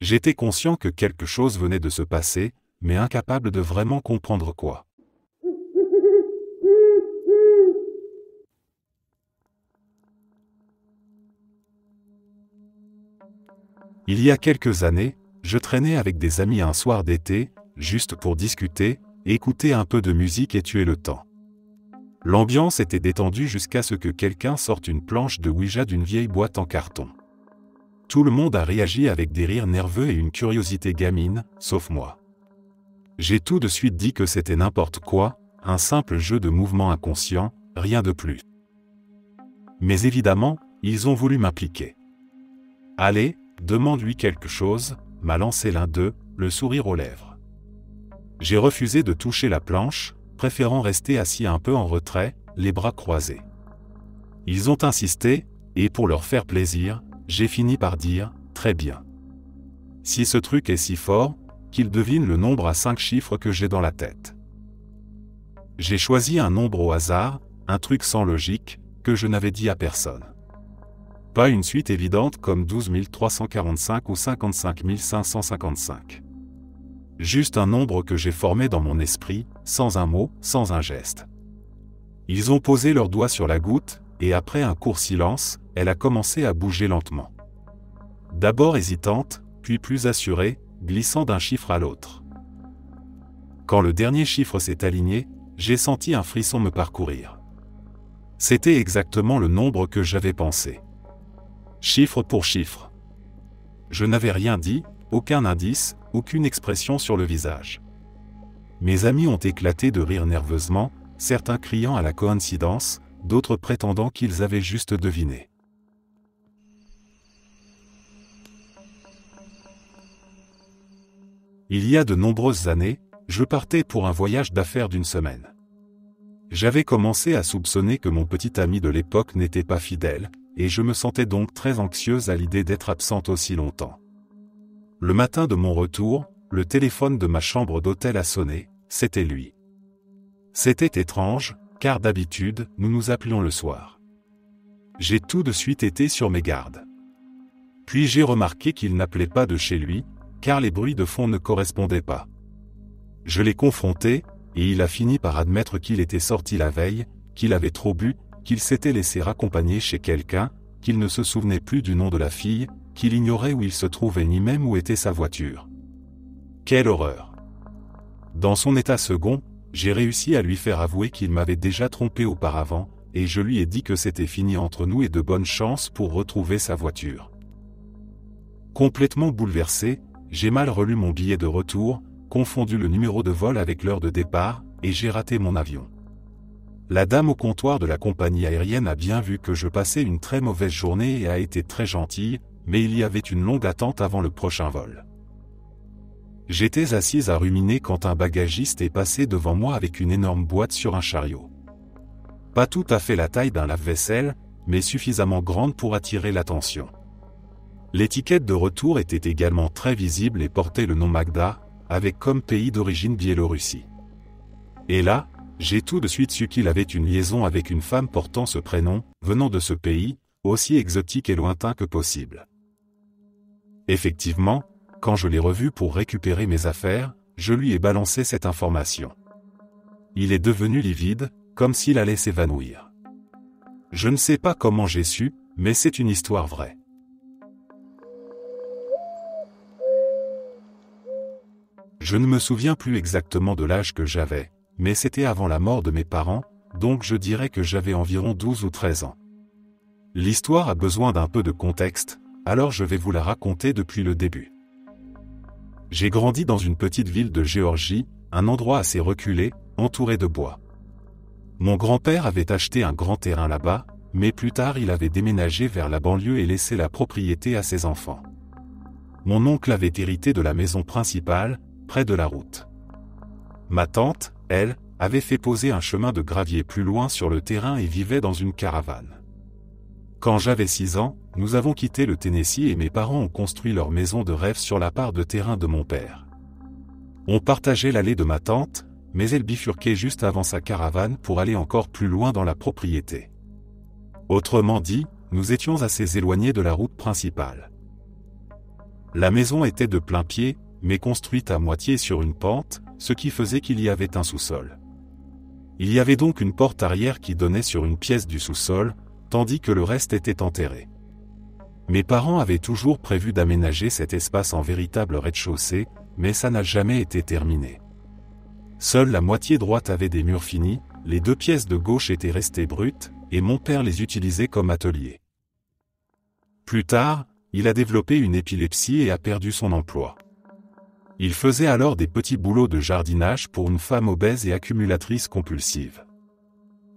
J'étais conscient que quelque chose venait de se passer, mais incapable de vraiment comprendre quoi. Il y a quelques années, je traînais avec des amis un soir d'été, juste pour discuter, écouter un peu de musique et tuer le temps. L'ambiance était détendue jusqu'à ce que quelqu'un sorte une planche de Ouija d'une vieille boîte en carton. Tout le monde a réagi avec des rires nerveux et une curiosité gamine, sauf moi. J'ai tout de suite dit que c'était n'importe quoi, un simple jeu de mouvement inconscient, rien de plus. Mais évidemment, ils ont voulu m'impliquer. « Allez, demande-lui quelque chose », m'a lancé l'un d'eux, le sourire aux lèvres. J'ai refusé de toucher la planche, préférant rester assis un peu en retrait, les bras croisés. Ils ont insisté, et pour leur faire plaisir, j'ai fini par dire « Très bien. Si ce truc est si fort, qu'il devine le nombre à 5 chiffres que j'ai dans la tête. » J'ai choisi un nombre au hasard, un truc sans logique, que je n'avais dit à personne. Pas une suite évidente comme 12 345 ou 55 555. Juste un nombre que j'ai formé dans mon esprit, sans un mot, sans un geste. Ils ont posé leurs doigts sur la goutte, et après un court silence, elle a commencé à bouger lentement. D'abord hésitante, puis plus assurée, glissant d'un chiffre à l'autre. Quand le dernier chiffre s'est aligné, j'ai senti un frisson me parcourir. C'était exactement le nombre que j'avais pensé. Chiffre pour chiffre. Je n'avais rien dit, aucun indice, aucune expression sur le visage. Mes amis ont éclaté de rire nerveusement, certains criant à la coïncidence, d'autres prétendant qu'ils avaient juste deviné. Il y a de nombreuses années, je partais pour un voyage d'affaires d'une semaine. J'avais commencé à soupçonner que mon petit ami de l'époque n'était pas fidèle, et je me sentais donc très anxieuse à l'idée d'être absente aussi longtemps. Le matin de mon retour, le téléphone de ma chambre d'hôtel a sonné, c'était lui. C'était étrange, car d'habitude, nous nous appelions le soir. J'ai tout de suite été sur mes gardes. Puis j'ai remarqué qu'il n'appelait pas de chez lui, car les bruits de fond ne correspondaient pas. Je l'ai confronté, et il a fini par admettre qu'il était sorti la veille, qu'il avait trop bu, qu'il s'était laissé raccompagner chez quelqu'un, qu'il ne se souvenait plus du nom de la fille, qu'il ignorait où il se trouvait ni même où était sa voiture. Quelle horreur! Dans son état second, j'ai réussi à lui faire avouer qu'il m'avait déjà trompé auparavant, et je lui ai dit que c'était fini entre nous et de bonnes chances pour retrouver sa voiture. Complètement bouleversé, j'ai mal relu mon billet de retour, confondu le numéro de vol avec l'heure de départ, et j'ai raté mon avion. La dame au comptoir de la compagnie aérienne a bien vu que je passais une très mauvaise journée et a été très gentille, mais il y avait une longue attente avant le prochain vol. J'étais assise à ruminer quand un bagagiste est passé devant moi avec une énorme boîte sur un chariot. Pas tout à fait la taille d'un lave-vaisselle, mais suffisamment grande pour attirer l'attention. L'étiquette de retour était également très visible et portait le nom Magda, avec comme pays d'origine Biélorussie. Et là, j'ai tout de suite su qu'il avait une liaison avec une femme portant ce prénom, venant de ce pays, aussi exotique et lointain que possible. Effectivement, quand je l'ai revu pour récupérer mes affaires, je lui ai balancé cette information. Il est devenu livide, comme s'il allait s'évanouir. Je ne sais pas comment j'ai su, mais c'est une histoire vraie. Je ne me souviens plus exactement de l'âge que j'avais, mais c'était avant la mort de mes parents, donc je dirais que j'avais environ 12 ou 13 ans. L'histoire a besoin d'un peu de contexte, alors je vais vous la raconter depuis le début. J'ai grandi dans une petite ville de Géorgie, un endroit assez reculé, entouré de bois. Mon grand-père avait acheté un grand terrain là-bas, mais plus tard il avait déménagé vers la banlieue et laissé la propriété à ses enfants. Mon oncle avait hérité de la maison principale, près de la route. Ma tante, elle, avait fait poser un chemin de gravier plus loin sur le terrain et vivait dans une caravane. Quand j'avais 6 ans, nous avons quitté le Tennessee et mes parents ont construit leur maison de rêve sur la part de terrain de mon père. On partageait l'allée de ma tante, mais elle bifurquait juste avant sa caravane pour aller encore plus loin dans la propriété. Autrement dit, nous étions assez éloignés de la route principale. La maison était de plein pied, mais construite à moitié sur une pente, ce qui faisait qu'il y avait un sous-sol. Il y avait donc une porte arrière qui donnait sur une pièce du sous-sol, tandis que le reste était enterré. Mes parents avaient toujours prévu d'aménager cet espace en véritable rez-de-chaussée, mais ça n'a jamais été terminé. Seule la moitié droite avait des murs finis, les 2 pièces de gauche étaient restées brutes, et mon père les utilisait comme atelier. Plus tard, il a développé une épilepsie et a perdu son emploi. Il faisait alors des petits boulots de jardinage pour une femme obèse et accumulatrice compulsive.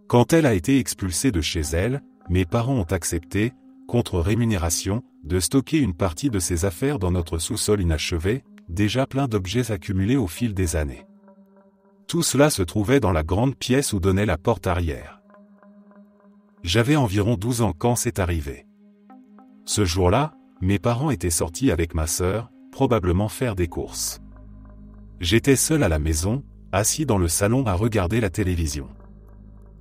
Quand elle a été expulsée de chez elle, mes parents ont accepté, contre rémunération, de stocker une partie de ses affaires dans notre sous-sol inachevé, déjà plein d'objets accumulés au fil des années. Tout cela se trouvait dans la grande pièce où donnait la porte arrière. J'avais environ 12 ans quand c'est arrivé. Ce jour-là, mes parents étaient sortis avec ma sœur, probablement faire des courses. J'étais seul à la maison, assis dans le salon à regarder la télévision.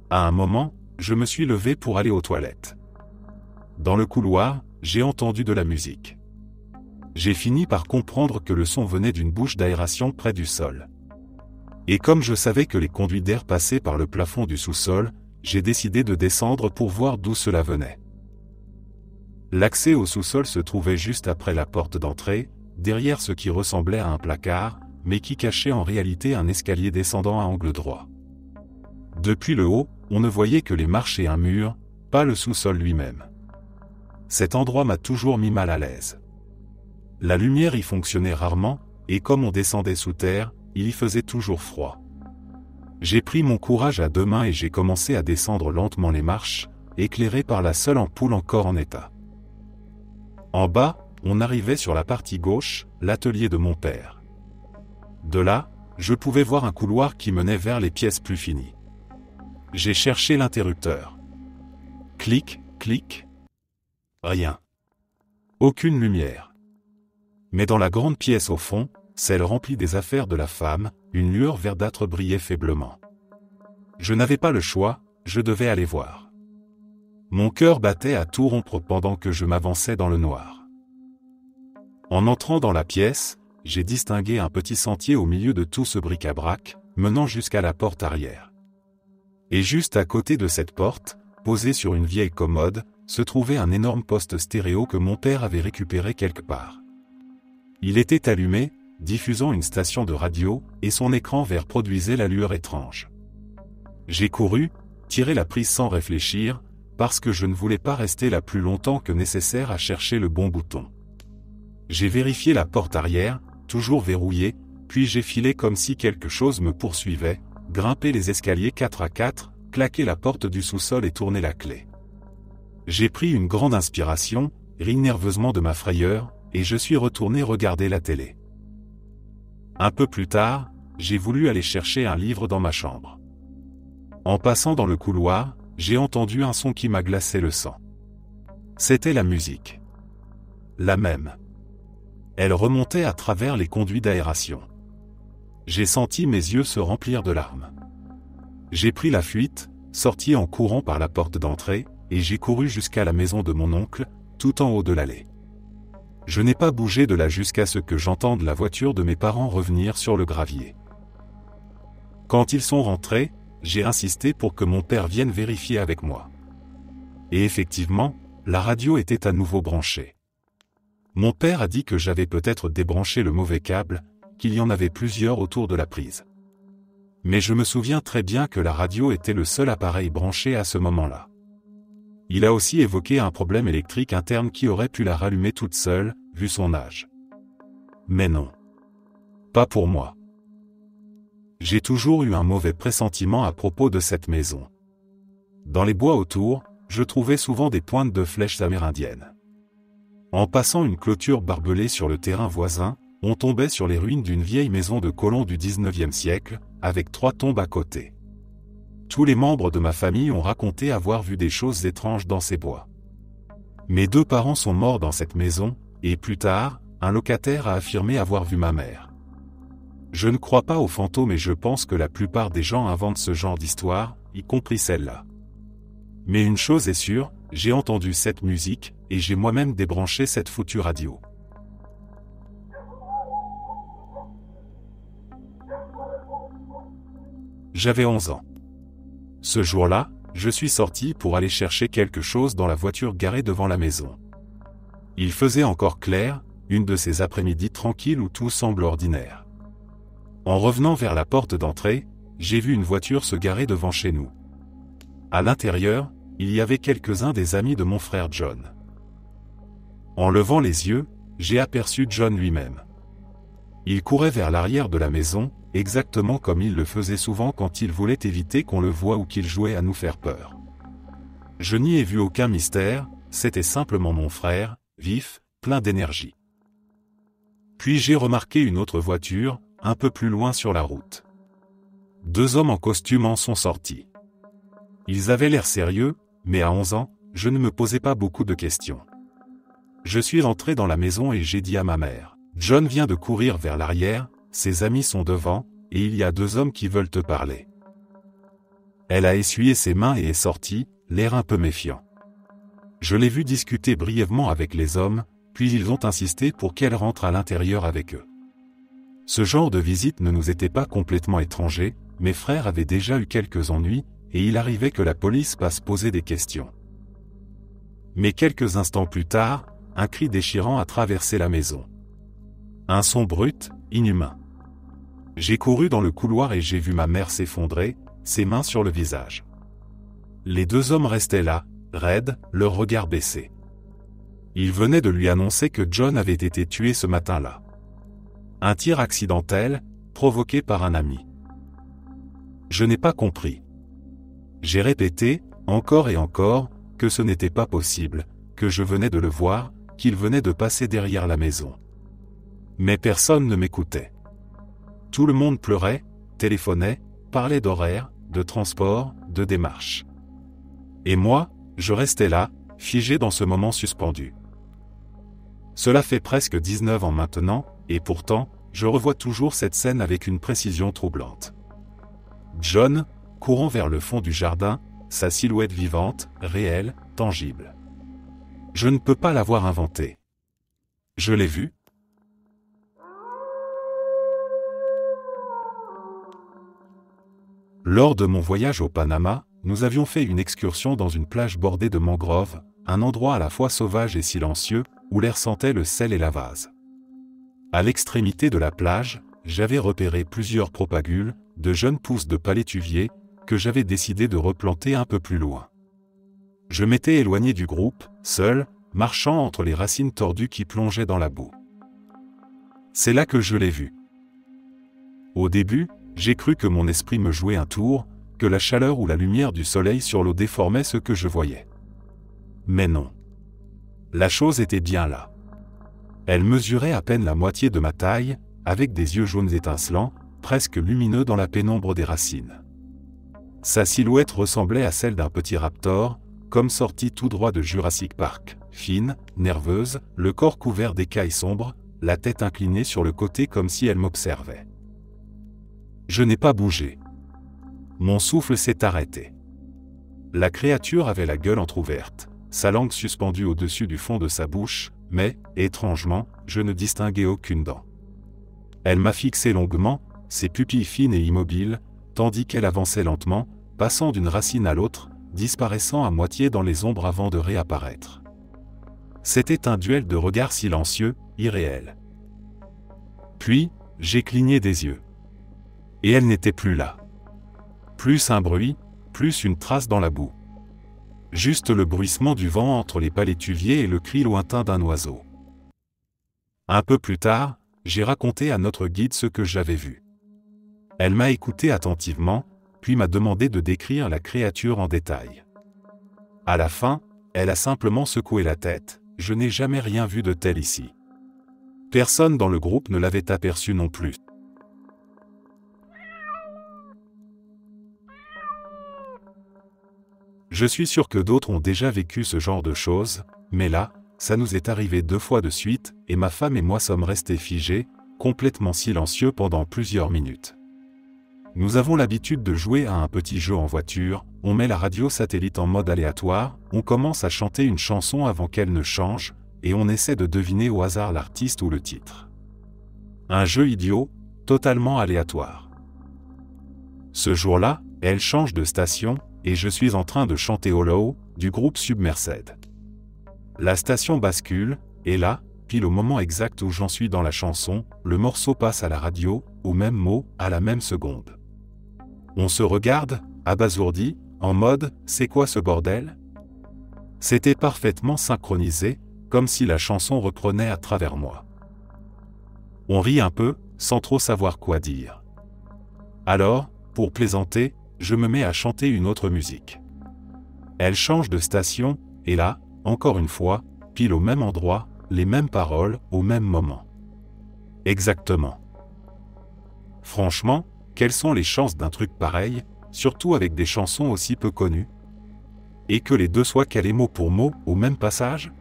À un moment, je me suis levé pour aller aux toilettes. Dans le couloir, j'ai entendu de la musique. J'ai fini par comprendre que le son venait d'une bouche d'aération près du sol. Et comme je savais que les conduits d'air passaient par le plafond du sous-sol, j'ai décidé de descendre pour voir d'où cela venait. L'accès au sous-sol se trouvait juste après la porte d'entrée, derrière ce qui ressemblait à un placard, mais qui cachait en réalité un escalier descendant à angle droit. Depuis le haut, on ne voyait que les marches et un mur, pas le sous-sol lui-même. Cet endroit m'a toujours mis mal à l'aise. La lumière y fonctionnait rarement, et comme on descendait sous terre, il y faisait toujours froid. J'ai pris mon courage à 2 mains et j'ai commencé à descendre lentement les marches, éclairé par la seule ampoule encore en état. En bas, on arrivait sur la partie gauche, l'atelier de mon père. De là, je pouvais voir un couloir qui menait vers les pièces plus finies. J'ai cherché l'interrupteur. Clic, clic. Rien. Aucune lumière. Mais dans la grande pièce au fond, celle remplie des affaires de la femme, une lueur verdâtre brillait faiblement. Je n'avais pas le choix, je devais aller voir. Mon cœur battait à tout rompre pendant que je m'avançais dans le noir. En entrant dans la pièce, j'ai distingué un petit sentier au milieu de tout ce bric-à-brac, menant jusqu'à la porte arrière. Et juste à côté de cette porte, posé sur une vieille commode, se trouvait un énorme poste stéréo que mon père avait récupéré quelque part. Il était allumé, diffusant une station de radio, et son écran vert produisait la lueur étrange. J'ai couru, tiré la prise sans réfléchir, parce que je ne voulais pas rester là plus longtemps que nécessaire à chercher le bon bouton. J'ai vérifié la porte arrière, toujours verrouillée, puis j'ai filé comme si quelque chose me poursuivait, grimpé les escaliers 4 à 4, claqué la porte du sous-sol et tourné la clé. J'ai pris une grande inspiration, ri nerveusement de ma frayeur, et je suis retourné regarder la télé. Un peu plus tard, j'ai voulu aller chercher un livre dans ma chambre. En passant dans le couloir, j'ai entendu un son qui m'a glacé le sang. C'était la musique. La même. Elle remontait à travers les conduits d'aération. J'ai senti mes yeux se remplir de larmes. J'ai pris la fuite, sorti en courant par la porte d'entrée, et j'ai couru jusqu'à la maison de mon oncle, tout en haut de l'allée. Je n'ai pas bougé de là jusqu'à ce que j'entende la voiture de mes parents revenir sur le gravier. Quand ils sont rentrés, j'ai insisté pour que mon père vienne vérifier avec moi. Et effectivement, la radio était à nouveau branchée. Mon père a dit que j'avais peut-être débranché le mauvais câble, qu'il y en avait plusieurs autour de la prise. Mais je me souviens très bien que la radio était le seul appareil branché à ce moment-là. Il a aussi évoqué un problème électrique interne qui aurait pu la rallumer toute seule, vu son âge. Mais non. Pas pour moi. J'ai toujours eu un mauvais pressentiment à propos de cette maison. Dans les bois autour, je trouvais souvent des pointes de flèches amérindiennes. En passant une clôture barbelée sur le terrain voisin, on tombait sur les ruines d'une vieille maison de colons du XIXe siècle, avec 3 tombes à côté. Tous les membres de ma famille ont raconté avoir vu des choses étranges dans ces bois. Mes 2 parents sont morts dans cette maison, et plus tard, un locataire a affirmé avoir vu ma mère. Je ne crois pas aux fantômes et je pense que la plupart des gens inventent ce genre d'histoire, y compris celle-là. Mais une chose est sûre, j'ai entendu cette musique, et j'ai moi-même débranché cette foutue radio. J'avais 11 ans. Ce jour-là, je suis sorti pour aller chercher quelque chose dans la voiture garée devant la maison. Il faisait encore clair, une de ces après-midi tranquilles où tout semble ordinaire. En revenant vers la porte d'entrée, j'ai vu une voiture se garer devant chez nous. À l'intérieur, il y avait quelques-uns des amis de mon frère John. En levant les yeux, j'ai aperçu John lui-même. Il courait vers l'arrière de la maison, exactement comme il le faisait souvent quand il voulait éviter qu'on le voie ou qu'il jouait à nous faire peur. Je n'y ai vu aucun mystère, c'était simplement mon frère, vif, plein d'énergie. Puis j'ai remarqué une autre voiture, un peu plus loin sur la route. 2 hommes en costume en sont sortis. Ils avaient l'air sérieux, mais à 11 ans, je ne me posais pas beaucoup de questions. Je suis rentré dans la maison et j'ai dit à ma mère, « John vient de courir vers l'arrière, ses amis sont devant, et il y a 2 hommes qui veulent te parler. » Elle a essuyé ses mains et est sortie, l'air un peu méfiant. Je l'ai vu discuter brièvement avec les hommes, puis ils ont insisté pour qu'elle rentre à l'intérieur avec eux. Ce genre de visite ne nous était pas complètement étranger, mes frères avaient déjà eu quelques ennuis, et il arrivait que la police passe poser des questions. Mais quelques instants plus tard, un cri déchirant a traversé la maison. Un son brut, inhumain. J'ai couru dans le couloir et j'ai vu ma mère s'effondrer, ses mains sur le visage. Les 2 hommes restaient là, raides, leur regard baissé. Ils venaient de lui annoncer que John avait été tué ce matin-là. Un tir accidentel, provoqué par un ami. Je n'ai pas compris. J'ai répété, encore et encore, que ce n'était pas possible, que je venais de le voir, qu'il venait de passer derrière la maison. Mais personne ne m'écoutait. Tout le monde pleurait, téléphonait, parlait d'horaires, de transport, de démarches. Et moi, je restais là, figé dans ce moment suspendu. Cela fait presque 19 ans maintenant, et pourtant, je revois toujours cette scène avec une précision troublante. John, courant vers le fond du jardin, sa silhouette vivante, réelle, tangible. Je ne peux pas l'avoir inventé. Je l'ai vu. Lors de mon voyage au Panama, nous avions fait une excursion dans une plage bordée de mangroves, un endroit à la fois sauvage et silencieux, où l'air sentait le sel et la vase. À l'extrémité de la plage, j'avais repéré plusieurs propagules, de jeunes pousses de palétuvier, que j'avais décidé de replanter un peu plus loin. Je m'étais éloigné du groupe, seul, marchant entre les racines tordues qui plongeaient dans la boue. C'est là que je l'ai vu. Au début, j'ai cru que mon esprit me jouait un tour, que la chaleur ou la lumière du soleil sur l'eau déformait ce que je voyais. Mais non. La chose était bien là. Elle mesurait à peine la moitié de ma taille, avec des yeux jaunes étincelants, presque lumineux dans la pénombre des racines. Sa silhouette ressemblait à celle d'un petit raptor, comme sorti tout droit de Jurassic Park, fine, nerveuse, le corps couvert d'écailles sombres, la tête inclinée sur le côté comme si elle m'observait. Je n'ai pas bougé. Mon souffle s'est arrêté. La créature avait la gueule entr'ouverte, sa langue suspendue au-dessus du fond de sa bouche, mais, étrangement, je ne distinguais aucune dent. Elle m'a fixé longuement, ses pupilles fines et immobiles, tandis qu'elle avançait lentement, passant d'une racine à l'autre, disparaissant à moitié dans les ombres avant de réapparaître. C'était un duel de regards silencieux, irréel. Puis, j'ai cligné des yeux. Et elle n'était plus là. Plus un bruit, plus une trace dans la boue. Juste le bruissement du vent entre les palétuviers et le cri lointain d'un oiseau. Un peu plus tard, j'ai raconté à notre guide ce que j'avais vu. Elle m'a écouté attentivement, puis m'a demandé de décrire la créature en détail. À la fin, elle a simplement secoué la tête, « Je n'ai jamais rien vu de tel ici. » Personne dans le groupe ne l'avait aperçu non plus. Je suis sûr que d'autres ont déjà vécu ce genre de choses, mais là, ça nous est arrivé 2 fois de suite, et ma femme et moi sommes restés figés, complètement silencieux pendant plusieurs minutes. Nous avons l'habitude de jouer à un petit jeu en voiture, on met la radio satellite en mode aléatoire, on commence à chanter une chanson avant qu'elle ne change, et on essaie de deviner au hasard l'artiste ou le titre. Un jeu idiot, totalement aléatoire. Ce jour-là, elle change de station, et je suis en train de chanter Hollow, du groupe Submersed. La station bascule, et là, pile au moment exact où j'en suis dans la chanson, le morceau passe à la radio, au même mot, à la même seconde. On se regarde, abasourdi, en mode « c'est quoi ce bordel ?» C'était parfaitement synchronisé, comme si la chanson reprenait à travers moi. On rit un peu, sans trop savoir quoi dire. Alors, pour plaisanter, je me mets à chanter une autre musique. Elle change de station, et là, encore une fois, pile au même endroit, les mêmes paroles, au même moment. Exactement. Franchement, quelles sont les chances d'un truc pareil, surtout avec des chansons aussi peu connues? Et que les deux soient calés mot pour mot, au même passage?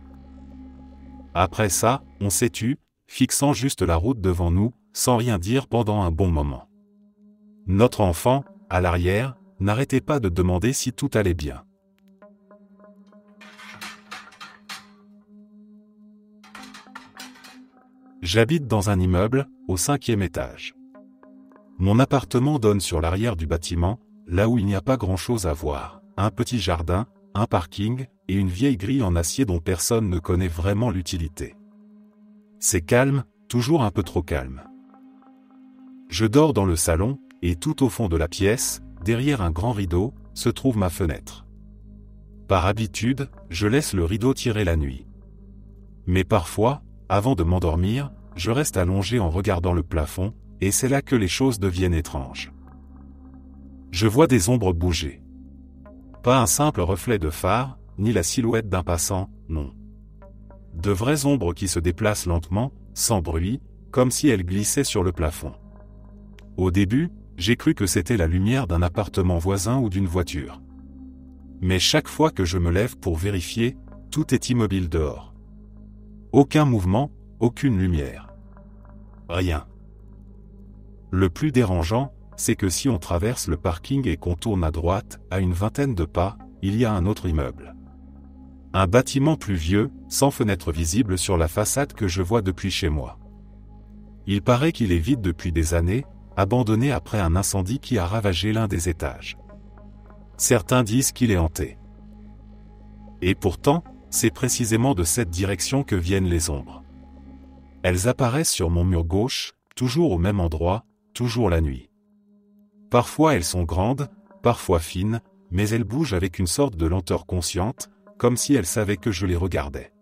Après ça, on s'est tu, fixant juste la route devant nous, sans rien dire pendant un bon moment. Notre enfant, à l'arrière, n'arrêtait pas de demander si tout allait bien. J'habite dans un immeuble, au 5e étage. Mon appartement donne sur l'arrière du bâtiment, là où il n'y a pas grand-chose à voir, un petit jardin, un parking, et une vieille grille en acier dont personne ne connaît vraiment l'utilité. C'est calme, toujours un peu trop calme. Je dors dans le salon, et tout au fond de la pièce, derrière un grand rideau, se trouve ma fenêtre. Par habitude, je laisse le rideau tiré la nuit. Mais parfois, avant de m'endormir, je reste allongé en regardant le plafond, et c'est là que les choses deviennent étranges. Je vois des ombres bouger. Pas un simple reflet de phare, ni la silhouette d'un passant, non. De vraies ombres qui se déplacent lentement, sans bruit, comme si elles glissaient sur le plafond. Au début, j'ai cru que c'était la lumière d'un appartement voisin ou d'une voiture. Mais chaque fois que je me lève pour vérifier, tout est immobile dehors. Aucun mouvement, aucune lumière. Rien. Le plus dérangeant, c'est que si on traverse le parking et qu'on tourne à droite, à une vingtaine de pas, il y a un autre immeuble. Un bâtiment plus vieux, sans fenêtre visible sur la façade que je vois depuis chez moi. Il paraît qu'il est vide depuis des années, abandonné après un incendie qui a ravagé l'un des étages. Certains disent qu'il est hanté. Et pourtant, c'est précisément de cette direction que viennent les ombres. Elles apparaissent sur mon mur gauche, toujours au même endroit, toujours la nuit. Parfois elles sont grandes, parfois fines, mais elles bougent avec une sorte de lenteur consciente, comme si elles savaient que je les regardais.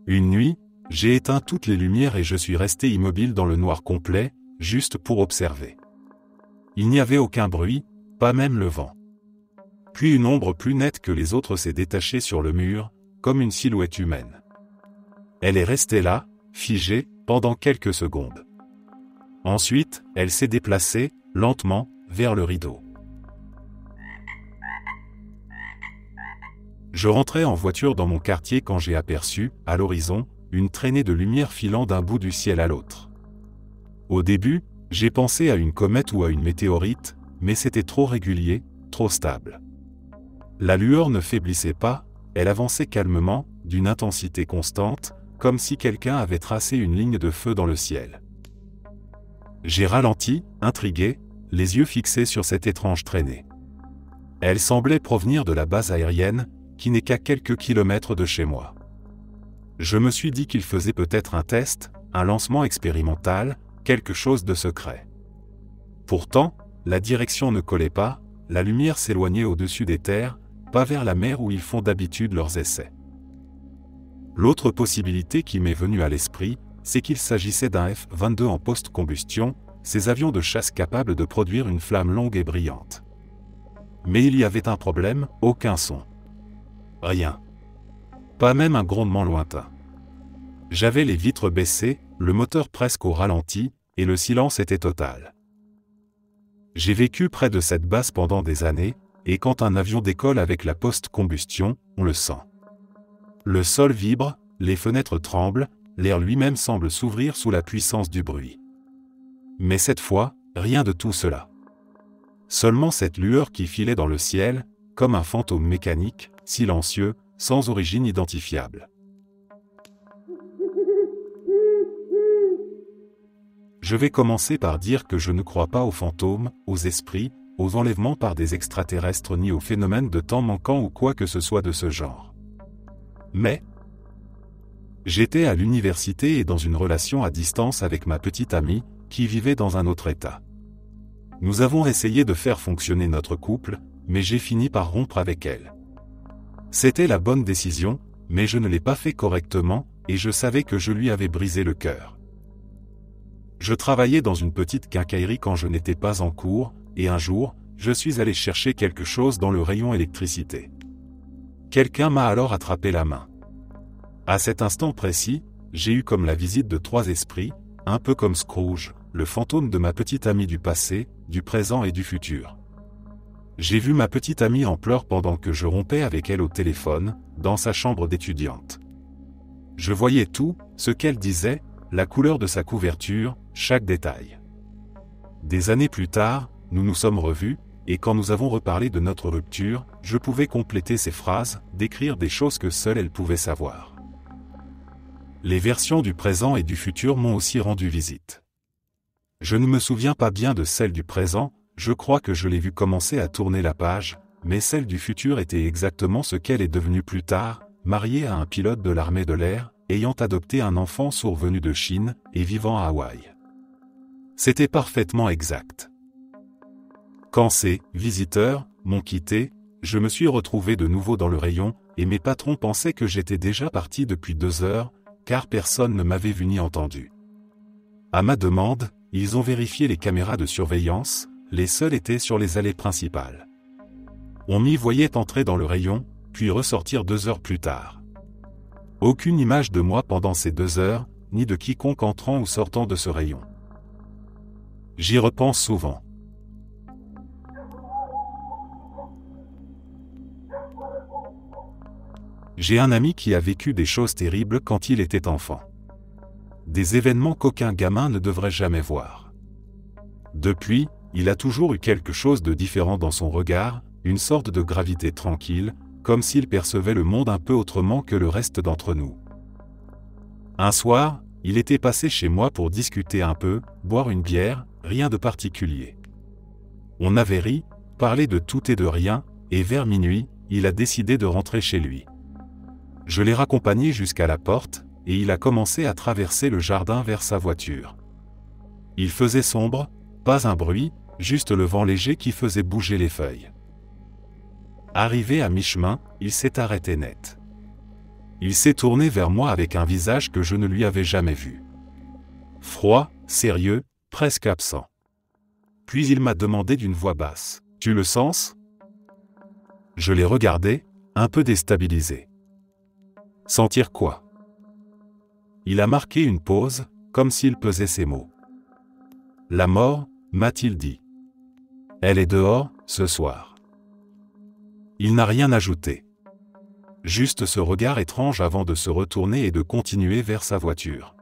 Une nuit, j'ai éteint toutes les lumières et je suis resté immobile dans le noir complet, juste pour observer. Il n'y avait aucun bruit, pas même le vent. Puis une ombre plus nette que les autres s'est détachée sur le mur, comme une silhouette humaine. Elle est restée là, figée, pendant quelques secondes. Ensuite, elle s'est déplacée, lentement, vers le rideau. Je rentrais en voiture dans mon quartier quand j'ai aperçu, à l'horizon, une traînée de lumière filant d'un bout du ciel à l'autre. Au début, j'ai pensé à une comète ou à une météorite, mais c'était trop régulier, trop stable. La lueur ne faiblissait pas, elle avançait calmement, d'une intensité constante, comme si quelqu'un avait tracé une ligne de feu dans le ciel. J'ai ralenti, intrigué, les yeux fixés sur cette étrange traînée. Elle semblait provenir de la base aérienne, qui n'est qu'à quelques kilomètres de chez moi. Je me suis dit qu'il faisait peut-être un test, un lancement expérimental, quelque chose de secret. Pourtant, la direction ne collait pas, la lumière s'éloignait au-dessus des terres, pas vers la mer où ils font d'habitude leurs essais. L'autre possibilité qui m'est venue à l'esprit, c'est qu'il s'agissait d'un F-22 en post-combustion, ces avions de chasse capables de produire une flamme longue et brillante. Mais il y avait un problème, aucun son. Rien. Pas même un grondement lointain. J'avais les vitres baissées, le moteur presque au ralenti, et le silence était total. J'ai vécu près de cette base pendant des années, et quand un avion décolle avec la post-combustion, on le sent. Le sol vibre, les fenêtres tremblent, l'air lui-même semble s'ouvrir sous la puissance du bruit. Mais cette fois, rien de tout cela. Seulement cette lueur qui filait dans le ciel, comme un fantôme mécanique, silencieux, sans origine identifiable. Je vais commencer par dire que je ne crois pas aux fantômes, aux esprits, aux enlèvements par des extraterrestres ni aux phénomènes de temps manquant ou quoi que ce soit de ce genre. Mais j'étais à l'université et dans une relation à distance avec ma petite amie, qui vivait dans un autre état. Nous avons essayé de faire fonctionner notre couple, mais j'ai fini par rompre avec elle. C'était la bonne décision, mais je ne l'ai pas fait correctement, et je savais que je lui avais brisé le cœur. Je travaillais dans une petite quincaillerie quand je n'étais pas en cours, et un jour, je suis allé chercher quelque chose dans le rayon électricité. Quelqu'un m'a alors attrapé la main. À cet instant précis, j'ai eu comme la visite de 3 esprits, un peu comme Scrooge, le fantôme de ma petite amie du passé, du présent et du futur. J'ai vu ma petite amie en pleurs pendant que je rompais avec elle au téléphone, dans sa chambre d'étudiante. Je voyais tout, ce qu'elle disait, la couleur de sa couverture, chaque détail. Des années plus tard, nous nous sommes revus, et quand nous avons reparlé de notre rupture, je pouvais compléter ses phrases, décrire des choses que seule elle pouvait savoir. Les versions du présent et du futur m'ont aussi rendu visite. Je ne me souviens pas bien de celle du présent, je crois que je l'ai vue commencer à tourner la page, mais celle du futur était exactement ce qu'elle est devenue plus tard, mariée à un pilote de l'armée de l'air, ayant adopté un enfant sourd venu de Chine, et vivant à Hawaï. C'était parfaitement exact. Quand ces visiteurs m'ont quitté, je me suis retrouvé de nouveau dans le rayon, et mes patrons pensaient que j'étais déjà parti depuis 2 heures, car personne ne m'avait vu ni entendu. À ma demande, ils ont vérifié les caméras de surveillance, les seules étaient sur les allées principales. On m'y voyait entrer dans le rayon, puis ressortir 2 heures plus tard. Aucune image de moi pendant ces 2 heures, ni de quiconque entrant ou sortant de ce rayon. J'y repense souvent. J'ai un ami qui a vécu des choses terribles quand il était enfant. Des événements qu'aucun gamin ne devrait jamais voir. Depuis, il a toujours eu quelque chose de différent dans son regard, une sorte de gravité tranquille, comme s'il percevait le monde un peu autrement que le reste d'entre nous. Un soir, il était passé chez moi pour discuter un peu, boire une bière, rien de particulier. On avait ri, parlé de tout et de rien, et vers minuit, il a décidé de rentrer chez lui. Je l'ai raccompagné jusqu'à la porte, et il a commencé à traverser le jardin vers sa voiture. Il faisait sombre, pas un bruit, juste le vent léger qui faisait bouger les feuilles. Arrivé à mi-chemin, il s'est arrêté net. Il s'est tourné vers moi avec un visage que je ne lui avais jamais vu. Froid, sérieux, presque absent. Puis il m'a demandé d'une voix basse, « Tu le sens ?» Je l'ai regardé, un peu déstabilisé. « Sentir quoi ?» Il a marqué une pause, comme s'il pesait ses mots. « La mort, m'a-t-il dit. Elle est dehors, ce soir. » Il n'a rien ajouté. Juste ce regard étrange avant de se retourner et de continuer vers sa voiture.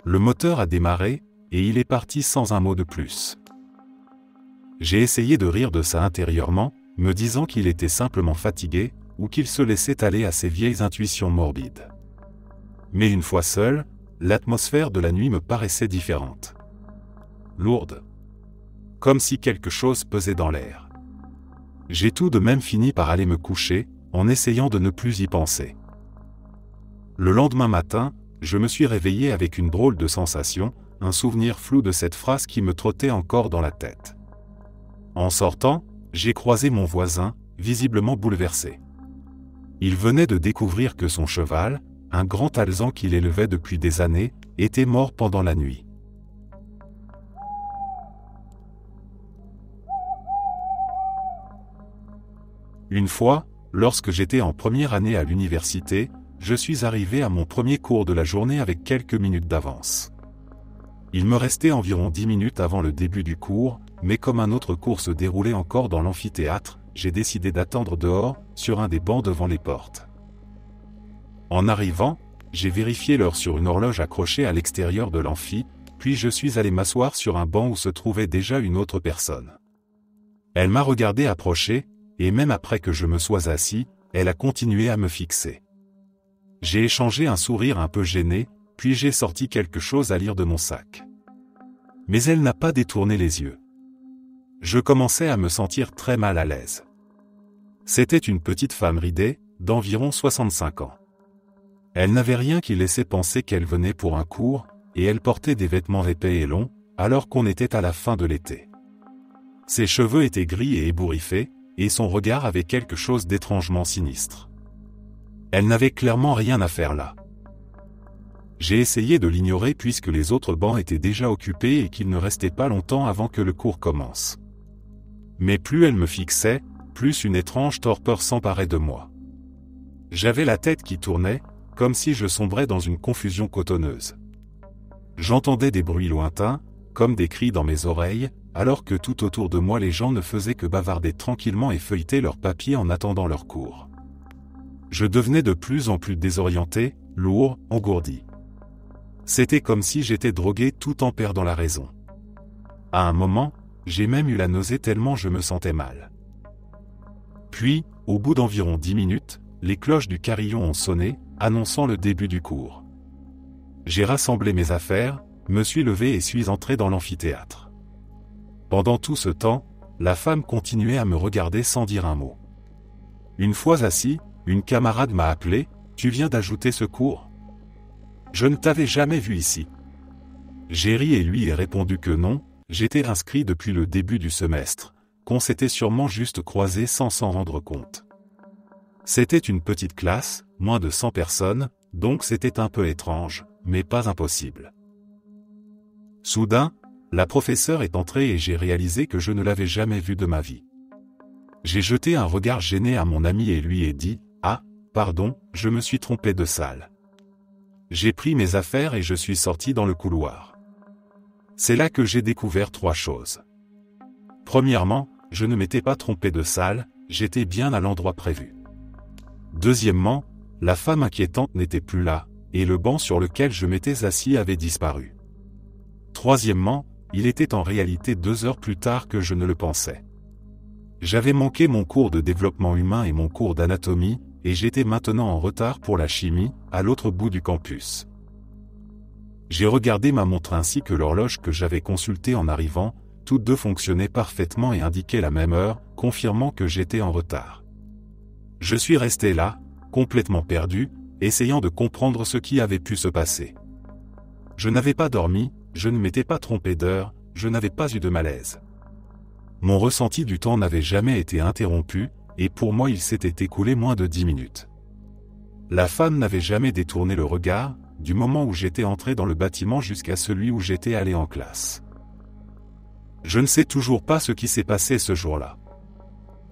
Le moteur a démarré, et il est parti sans un mot de plus. J'ai essayé de rire de ça intérieurement, me disant qu'il était simplement fatigué, ou qu'il se laissait aller à ses vieilles intuitions morbides. Mais une fois seul, l'atmosphère de la nuit me paraissait différente. Lourde. Comme si quelque chose pesait dans l'air. J'ai tout de même fini par aller me coucher, en essayant de ne plus y penser. Le lendemain matin, je me suis réveillé avec une drôle de sensation, un souvenir flou de cette phrase qui me trottait encore dans la tête. En sortant, j'ai croisé mon voisin, visiblement bouleversé. Il venait de découvrir que son cheval, un grand alezan qu'il élevait depuis des années, était mort pendant la nuit. Une fois, lorsque j'étais en première année à l'université, je suis arrivé à mon premier cours de la journée avec quelques minutes d'avance. Il me restait environ 10 minutes avant le début du cours, mais comme un autre cours se déroulait encore dans l'amphithéâtre, j'ai décidé d'attendre dehors, sur un des bancs devant les portes. En arrivant, j'ai vérifié l'heure sur une horloge accrochée à l'extérieur de l'amphi, puis je suis allé m'asseoir sur un banc où se trouvait déjà une autre personne. Elle m'a regardé approcher, et même après que je me sois assis, elle a continué à me fixer. J'ai échangé un sourire un peu gêné, puis j'ai sorti quelque chose à lire de mon sac. Mais elle n'a pas détourné les yeux. Je commençais à me sentir très mal à l'aise. C'était une petite femme ridée, d'environ 65 ans. Elle n'avait rien qui laissait penser qu'elle venait pour un cours, et elle portait des vêtements épais et longs, alors qu'on était à la fin de l'été. Ses cheveux étaient gris et ébouriffés, et son regard avait quelque chose d'étrangement sinistre. Elle n'avait clairement rien à faire là. J'ai essayé de l'ignorer puisque les autres bancs étaient déjà occupés et qu'il ne restait pas longtemps avant que le cours commence. Mais plus elle me fixait, plus une étrange torpeur s'emparait de moi. J'avais la tête qui tournait, comme si je sombrais dans une confusion cotonneuse. J'entendais des bruits lointains, comme des cris dans mes oreilles, alors que tout autour de moi les gens ne faisaient que bavarder tranquillement et feuilleter leurs papiers en attendant leur cours. Je devenais de plus en plus désorienté, lourd, engourdi. C'était comme si j'étais drogué tout en perdant la raison. À un moment, j'ai même eu la nausée tellement je me sentais mal. Puis, au bout d'environ 10 minutes, les cloches du carillon ont sonné, annonçant le début du cours. J'ai rassemblé mes affaires, me suis levé et suis entré dans l'amphithéâtre. Pendant tout ce temps, la femme continuait à me regarder sans dire un mot. Une fois assis, une camarade m'a appelé, « Tu viens d'ajouter ce cours ? Je ne t'avais jamais vu ici. » J'ai ri et lui ai répondu que non, j'étais inscrit depuis le début du semestre, qu'on s'était sûrement juste croisés sans s'en rendre compte. C'était une petite classe, moins de 100 personnes, donc c'était un peu étrange, mais pas impossible. Soudain, la professeure est entrée et j'ai réalisé que je ne l'avais jamais vue de ma vie. J'ai jeté un regard gêné à mon ami et lui ai dit « Ah, pardon, je me suis trompé de salle. » J'ai pris mes affaires et je suis sorti dans le couloir. C'est là que j'ai découvert 3 choses. Premièrement, je ne m'étais pas trompé de salle, j'étais bien à l'endroit prévu. Deuxièmement, la femme inquiétante n'était plus là, et le banc sur lequel je m'étais assis avait disparu. Troisièmement, il était en réalité 2 heures plus tard que je ne le pensais. J'avais manqué mon cours de développement humain et mon cours d'anatomie, et j'étais maintenant en retard pour la chimie, à l'autre bout du campus. J'ai regardé ma montre ainsi que l'horloge que j'avais consultée en arrivant, toutes deux fonctionnaient parfaitement et indiquaient la même heure, confirmant que j'étais en retard. Je suis resté là, complètement perdu, essayant de comprendre ce qui avait pu se passer. Je n'avais pas dormi, je ne m'étais pas trompé d'heure, je n'avais pas eu de malaise. Mon ressenti du temps n'avait jamais été interrompu, et pour moi il s'était écoulé moins de 10 minutes. La femme n'avait jamais détourné le regard, du moment où j'étais entré dans le bâtiment jusqu'à celui où j'étais allé en classe. Je ne sais toujours pas ce qui s'est passé ce jour-là.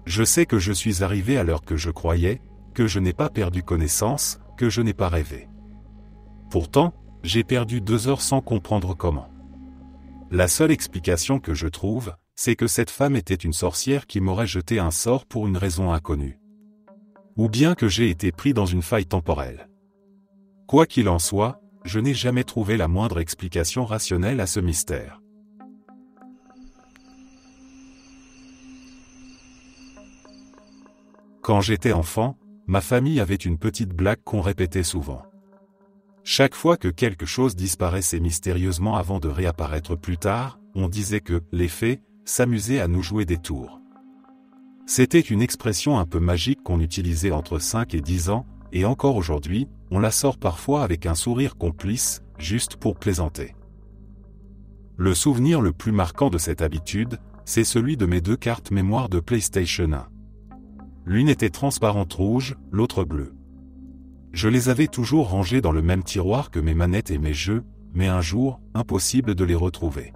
Je sais que je suis arrivé à l'heure que je croyais, que je n'ai pas perdu connaissance, que je n'ai pas rêvé. Pourtant, j'ai perdu 2 heures sans comprendre comment. La seule explication que je trouve, c'est que cette femme était une sorcière qui m'aurait jeté un sort pour une raison inconnue. Ou bien que j'ai été pris dans une faille temporelle. Quoi qu'il en soit, je n'ai jamais trouvé la moindre explication rationnelle à ce mystère. Quand j'étais enfant, ma famille avait une petite blague qu'on répétait souvent. Chaque fois que quelque chose disparaissait mystérieusement avant de réapparaître plus tard, on disait que les fées s'amusaient à nous jouer des tours. C'était une expression un peu magique qu'on utilisait entre 5 et 10 ans, et encore aujourd'hui, on la sort parfois avec un sourire complice, juste pour plaisanter. Le souvenir le plus marquant de cette habitude, c'est celui de mes 2 cartes mémoire de PlayStation 1. L'une était transparente rouge, l'autre bleue. Je les avais toujours rangées dans le même tiroir que mes manettes et mes jeux, mais un jour, impossible de les retrouver.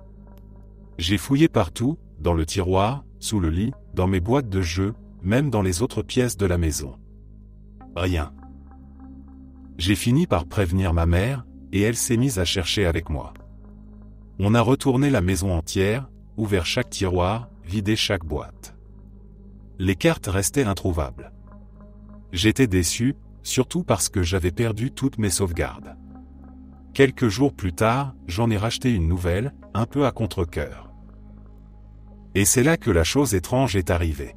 J'ai fouillé partout, dans le tiroir, sous le lit, dans mes boîtes de jeux, même dans les autres pièces de la maison. Rien. J'ai fini par prévenir ma mère, et elle s'est mise à chercher avec moi. On a retourné la maison entière, ouvert chaque tiroir, vidé chaque boîte. Les cartes restaient introuvables. J'étais déçu, surtout parce que j'avais perdu toutes mes sauvegardes. Quelques jours plus tard, j'en ai racheté une nouvelle, un peu à contre-cœur. Et c'est là que la chose étrange est arrivée.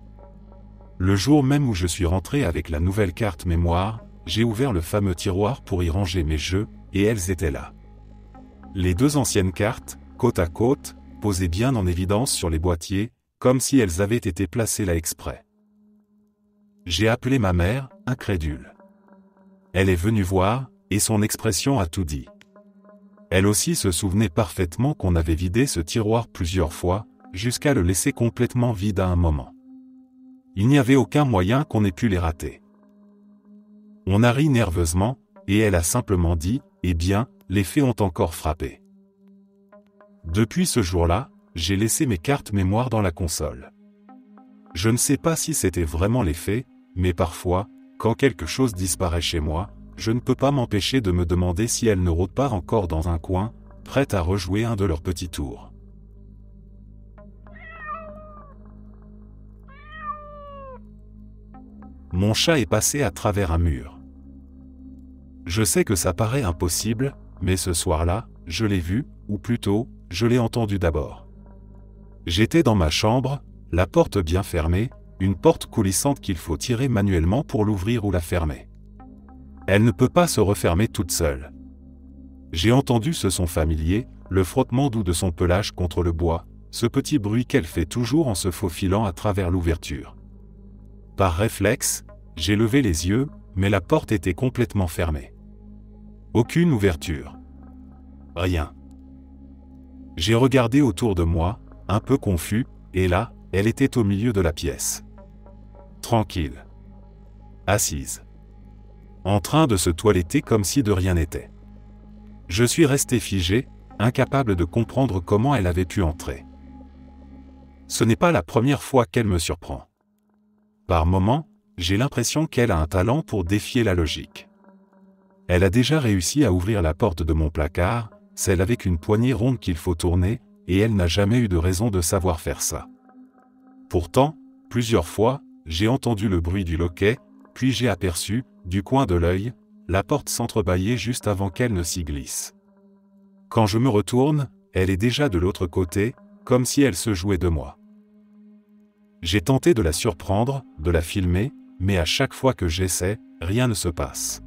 Le jour même où je suis rentré avec la nouvelle carte mémoire, j'ai ouvert le fameux tiroir pour y ranger mes jeux, et elles étaient là. Les 2 anciennes cartes, côte à côte, posées bien en évidence sur les boîtiers, comme si elles avaient été placées là exprès. J'ai appelé ma mère, incrédule. Elle est venue voir, et son expression a tout dit. Elle aussi se souvenait parfaitement qu'on avait vidé ce tiroir plusieurs fois, jusqu'à le laisser complètement vide à un moment. Il n'y avait aucun moyen qu'on ait pu les rater. On a ri nerveusement, et elle a simplement dit « Eh bien, les faits ont encore frappé ». Depuis ce jour-là, j'ai laissé mes cartes mémoire dans la console. Je ne sais pas si c'était vraiment les faits, mais parfois, quand quelque chose disparaît chez moi, je ne peux pas m'empêcher de me demander si elles ne rôdent pas encore dans un coin, prêtes à rejouer un de leurs petits tours. Mon chat est passé à travers un mur. Je sais que ça paraît impossible, mais ce soir-là, je l'ai vu, ou plutôt, je l'ai entendu d'abord. J'étais dans ma chambre, la porte bien fermée, une porte coulissante qu'il faut tirer manuellement pour l'ouvrir ou la fermer. Elle ne peut pas se refermer toute seule. J'ai entendu ce son familier, le frottement doux de son pelage contre le bois, ce petit bruit qu'elle fait toujours en se faufilant à travers l'ouverture. Par réflexe, j'ai levé les yeux, mais la porte était complètement fermée. Aucune ouverture. Rien. J'ai regardé autour de moi, un peu confus, et là, elle était au milieu de la pièce. Tranquille. Assise. En train de se toiletter comme si de rien n'était. Je suis resté figé, incapable de comprendre comment elle avait pu entrer. Ce n'est pas la première fois qu'elle me surprend. Par moments, j'ai l'impression qu'elle a un talent pour défier la logique. Elle a déjà réussi à ouvrir la porte de mon placard, celle avec une poignée ronde qu'il faut tourner, et elle n'a jamais eu de raison de savoir faire ça. Pourtant, plusieurs fois, j'ai entendu le bruit du loquet, puis j'ai aperçu, du coin de l'œil, la porte s'entrebâiller juste avant qu'elle ne s'y glisse. Quand je me retourne, elle est déjà de l'autre côté, comme si elle se jouait de moi. J'ai tenté de la surprendre, de la filmer, mais à chaque fois que j'essaie, rien ne se passe.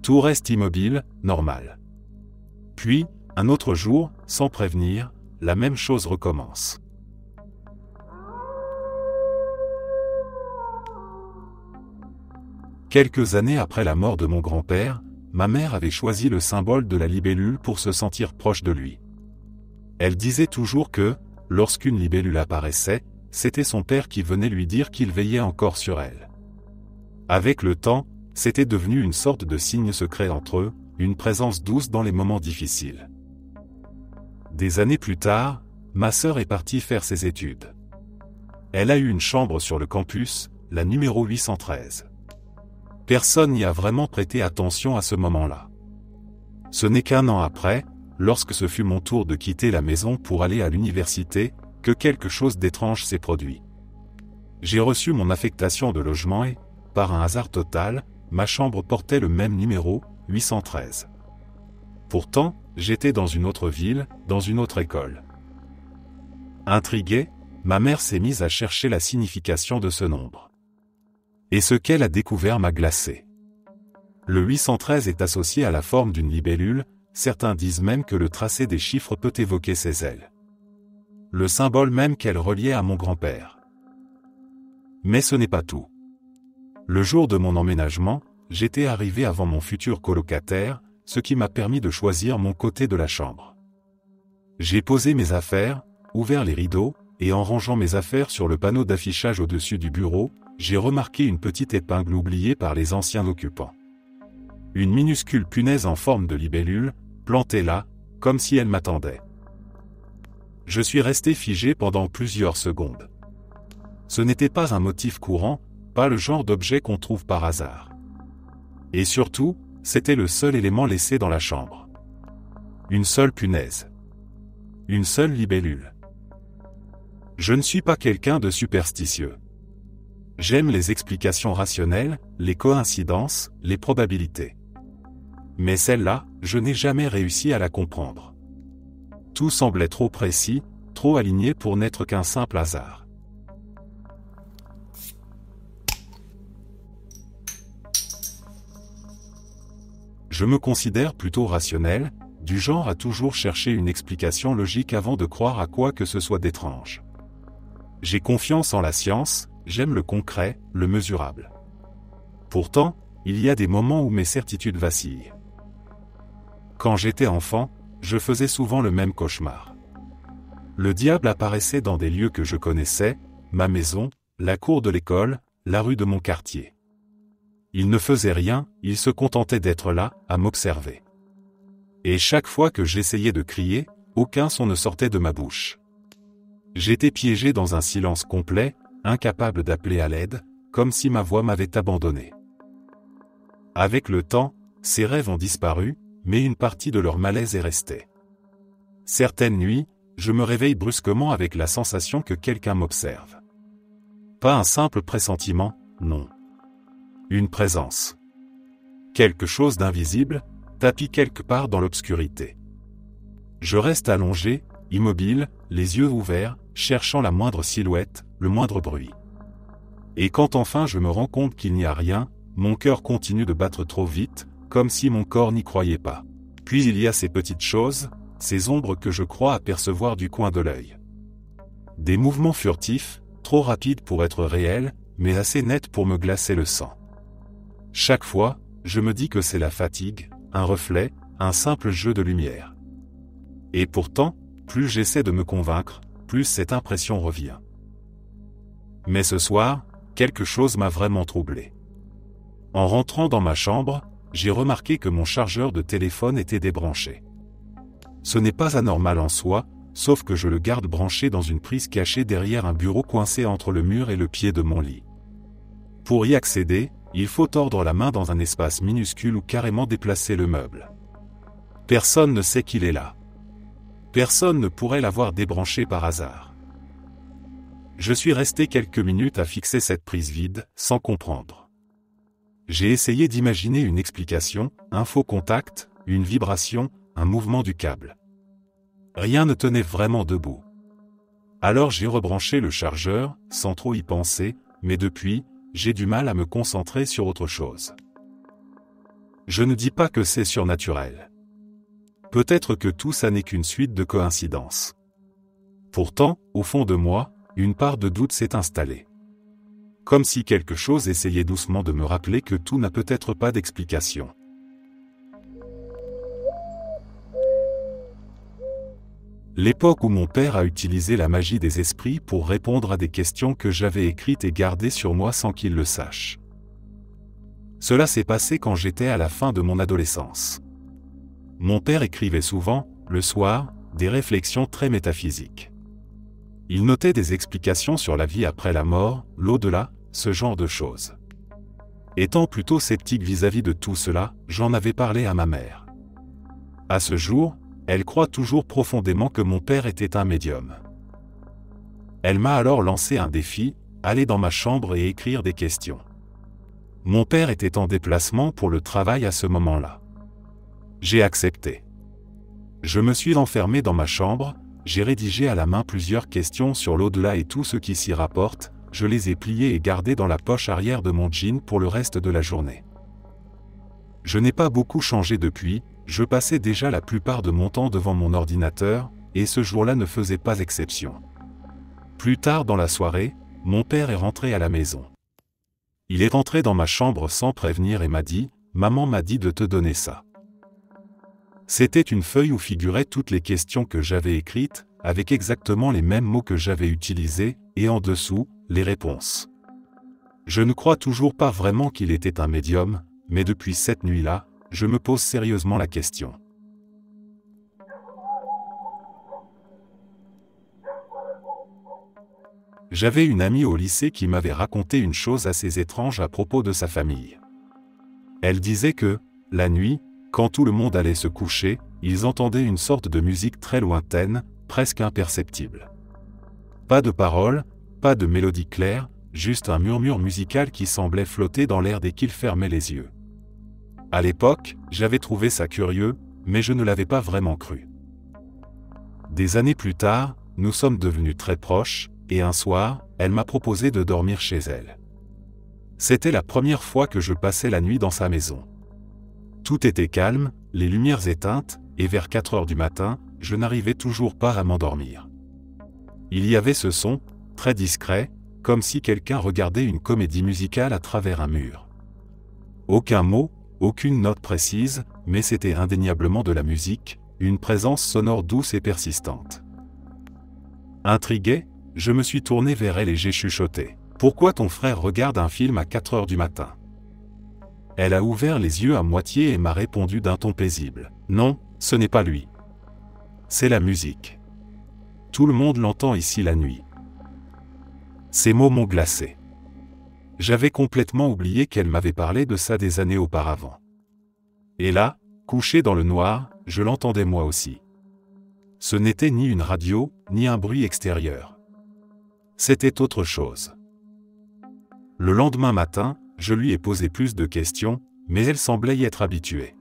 Tout reste immobile, normal. Puis, un autre jour, sans prévenir, la même chose recommence. Quelques années après la mort de mon grand-père, ma mère avait choisi le symbole de la libellule pour se sentir proche de lui. Elle disait toujours que, lorsqu'une libellule apparaissait, c'était son père qui venait lui dire qu'il veillait encore sur elle. Avec le temps, c'était devenu une sorte de signe secret entre eux, une présence douce dans les moments difficiles. Des années plus tard, ma sœur est partie faire ses études. Elle a eu une chambre sur le campus, la numéro 813. Personne n'y a vraiment prêté attention à ce moment-là. Ce n'est qu'un an après, lorsque ce fut mon tour de quitter la maison pour aller à l'université, que quelque chose d'étrange s'est produit. J'ai reçu mon affectation de logement et, par un hasard total, ma chambre portait le même numéro, 813. Pourtant, j'étais dans une autre ville, dans une autre école. Intriguée, ma mère s'est mise à chercher la signification de ce nombre. Et ce qu'elle a découvert m'a glacé. Le 813 est associé à la forme d'une libellule, certains disent même que le tracé des chiffres peut évoquer ses ailes. Le symbole même qu'elle reliait à mon grand-père. Mais ce n'est pas tout. Le jour de mon emménagement, j'étais arrivé avant mon futur colocataire, ce qui m'a permis de choisir mon côté de la chambre. J'ai posé mes affaires, ouvert les rideaux, et en rangeant mes affaires sur le panneau d'affichage au-dessus du bureau, j'ai remarqué une petite épingle oubliée par les anciens occupants. Une minuscule punaise en forme de libellule, plantée là, comme si elle m'attendait. Je suis resté figé pendant plusieurs secondes. Ce n'était pas un motif courant, pas le genre d'objet qu'on trouve par hasard. Et surtout, c'était le seul élément laissé dans la chambre. Une seule punaise. Une seule libellule. Je ne suis pas quelqu'un de superstitieux. J'aime les explications rationnelles, les coïncidences, les probabilités. Mais celle-là, je n'ai jamais réussi à la comprendre. Tout semblait trop précis, trop aligné pour n'être qu'un simple hasard. Je me considère plutôt rationnel, du genre à toujours chercher une explication logique avant de croire à quoi que ce soit d'étrange. J'ai confiance en la science, j'aime le concret, le mesurable. Pourtant, il y a des moments où mes certitudes vacillent. Quand j'étais enfant, je faisais souvent le même cauchemar. Le diable apparaissait dans des lieux que je connaissais, ma maison, la cour de l'école, la rue de mon quartier. Il ne faisait rien, il se contentait d'être là, à m'observer. Et chaque fois que j'essayais de crier, aucun son ne sortait de ma bouche. J'étais piégé dans un silence complet, incapable d'appeler à l'aide, comme si ma voix m'avait abandonné. Avec le temps, ces rêves ont disparu, mais une partie de leur malaise est restée. Certaines nuits, je me réveille brusquement avec la sensation que quelqu'un m'observe. Pas un simple pressentiment, non. Une présence. Quelque chose d'invisible, tapis quelque part dans l'obscurité. Je reste allongé, immobile, les yeux ouverts, cherchant la moindre silhouette, le moindre bruit. Et quand enfin je me rends compte qu'il n'y a rien, mon cœur continue de battre trop vite, comme si mon corps n'y croyait pas. Puis il y a ces petites choses, ces ombres que je crois apercevoir du coin de l'œil. Des mouvements furtifs, trop rapides pour être réels, mais assez nets pour me glacer le sang. Chaque fois, je me dis que c'est la fatigue, un reflet, un simple jeu de lumière. Et pourtant, plus j'essaie de me convaincre, plus cette impression revient. Mais ce soir, quelque chose m'a vraiment troublé. En rentrant dans ma chambre, j'ai remarqué que mon chargeur de téléphone était débranché. Ce n'est pas anormal en soi, sauf que je le garde branché dans une prise cachée derrière un bureau coincé entre le mur et le pied de mon lit. Pour y accéder, il faut tordre la main dans un espace minuscule ou carrément déplacer le meuble. Personne ne sait qu'il est là. Personne ne pourrait l'avoir débranché par hasard. Je suis resté quelques minutes à fixer cette prise vide, sans comprendre. J'ai essayé d'imaginer une explication, un faux contact, une vibration, un mouvement du câble. Rien ne tenait vraiment debout. Alors j'ai rebranché le chargeur, sans trop y penser, mais depuis, j'ai du mal à me concentrer sur autre chose. Je ne dis pas que c'est surnaturel. Peut-être que tout ça n'est qu'une suite de coïncidences. Pourtant, au fond de moi, une part de doute s'est installée. Comme si quelque chose essayait doucement de me rappeler que tout n'a peut-être pas d'explication. L'époque où mon père a utilisé la magie des esprits pour répondre à des questions que j'avais écrites et gardées sur moi sans qu'il le sache. Cela s'est passé quand j'étais à la fin de mon adolescence. Mon père écrivait souvent, le soir, des réflexions très métaphysiques. Il notait des explications sur la vie après la mort, l'au-delà, ce genre de choses. Étant plutôt sceptique vis-à-vis de tout cela, j'en avais parlé à ma mère. À ce jour, elle croit toujours profondément que mon père était un médium. Elle m'a alors lancé un défi, aller dans ma chambre et écrire des questions. Mon père était en déplacement pour le travail à ce moment-là. J'ai accepté. Je me suis enfermé dans ma chambre, j'ai rédigé à la main plusieurs questions sur l'au-delà et tout ce qui s'y rapporte, je les ai pliées et gardées dans la poche arrière de mon jean pour le reste de la journée. Je n'ai pas beaucoup changé depuis, je passais déjà la plupart de mon temps devant mon ordinateur, et ce jour-là ne faisait pas exception. Plus tard dans la soirée, mon père est rentré à la maison. Il est rentré dans ma chambre sans prévenir et m'a dit « Maman m'a dit de te donner ça ». C'était une feuille où figuraient toutes les questions que j'avais écrites, avec exactement les mêmes mots que j'avais utilisés, et en dessous, les réponses. Je ne crois toujours pas vraiment qu'il était un médium, mais depuis cette nuit-là, je me pose sérieusement la question. J'avais une amie au lycée qui m'avait raconté une chose assez étrange à propos de sa famille. Elle disait que, la nuit, quand tout le monde allait se coucher, ils entendaient une sorte de musique très lointaine, presque imperceptible. Pas de paroles, pas de mélodie claire, juste un murmure musical qui semblait flotter dans l'air dès qu'ils fermaient les yeux. À l'époque, j'avais trouvé ça curieux, mais je ne l'avais pas vraiment cru. Des années plus tard, nous sommes devenus très proches, et un soir, elle m'a proposé de dormir chez elle. C'était la première fois que je passais la nuit dans sa maison. Tout était calme, les lumières éteintes, et vers 4 heures du matin, je n'arrivais toujours pas à m'endormir. Il y avait ce son, très discret, comme si quelqu'un regardait une comédie musicale à travers un mur. Aucun mot, aucune note précise, mais c'était indéniablement de la musique, une présence sonore douce et persistante. Intrigué, je me suis tourné vers elle et j'ai chuchoté. « Pourquoi ton frère regarde un film à 4 heures du matin ?» Elle a ouvert les yeux à moitié et m'a répondu d'un ton paisible. « Non, ce n'est pas lui. C'est la musique. Tout le monde l'entend ici la nuit. » Ces mots m'ont glacé. J'avais complètement oublié qu'elle m'avait parlé de ça des années auparavant. Et là, couché dans le noir, je l'entendais moi aussi. Ce n'était ni une radio, ni un bruit extérieur. C'était autre chose. Le lendemain matin, je lui ai posé plus de questions, mais elle semblait y être habituée.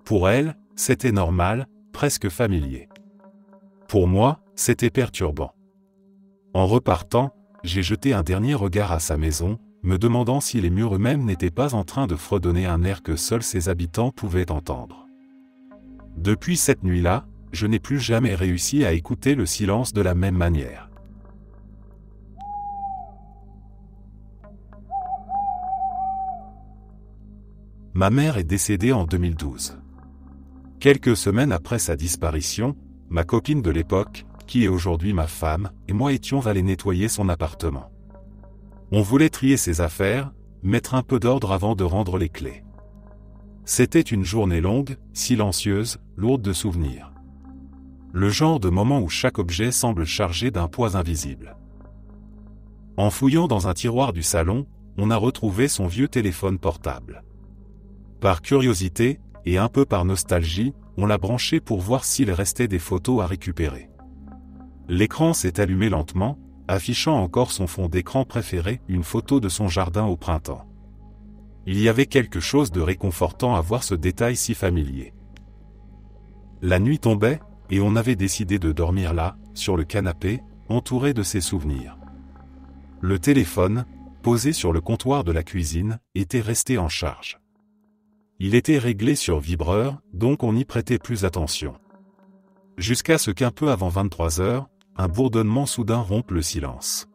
Pour elle, c'était normal, presque familier. Pour moi, c'était perturbant. En repartant, j'ai jeté un dernier regard à sa maison, me demandant si les murs eux-mêmes n'étaient pas en train de fredonner un air que seuls ses habitants pouvaient entendre. Depuis cette nuit-là, je n'ai plus jamais réussi à écouter le silence de la même manière. Ma mère est décédée en 2012. Quelques semaines après sa disparition, ma copine de l'époque, qui est aujourd'hui ma femme, et moi étions allés nettoyer son appartement. On voulait trier ses affaires, mettre un peu d'ordre avant de rendre les clés. C'était une journée longue, silencieuse, lourde de souvenirs. Le genre de moment où chaque objet semble chargé d'un poids invisible. En fouillant dans un tiroir du salon, on a retrouvé son vieux téléphone portable. Par curiosité, et un peu par nostalgie, on l'a branché pour voir s'il restait des photos à récupérer. L'écran s'est allumé lentement, affichant encore son fond d'écran préféré, une photo de son jardin au printemps. Il y avait quelque chose de réconfortant à voir ce détail si familier. La nuit tombait, et on avait décidé de dormir là, sur le canapé, entouré de ses souvenirs. Le téléphone, posé sur le comptoir de la cuisine, était resté en charge. Il était réglé sur vibreur, donc on n'y prêtait plus attention. Jusqu'à ce qu'un peu avant 23 heures, un bourdonnement soudain rompe le silence.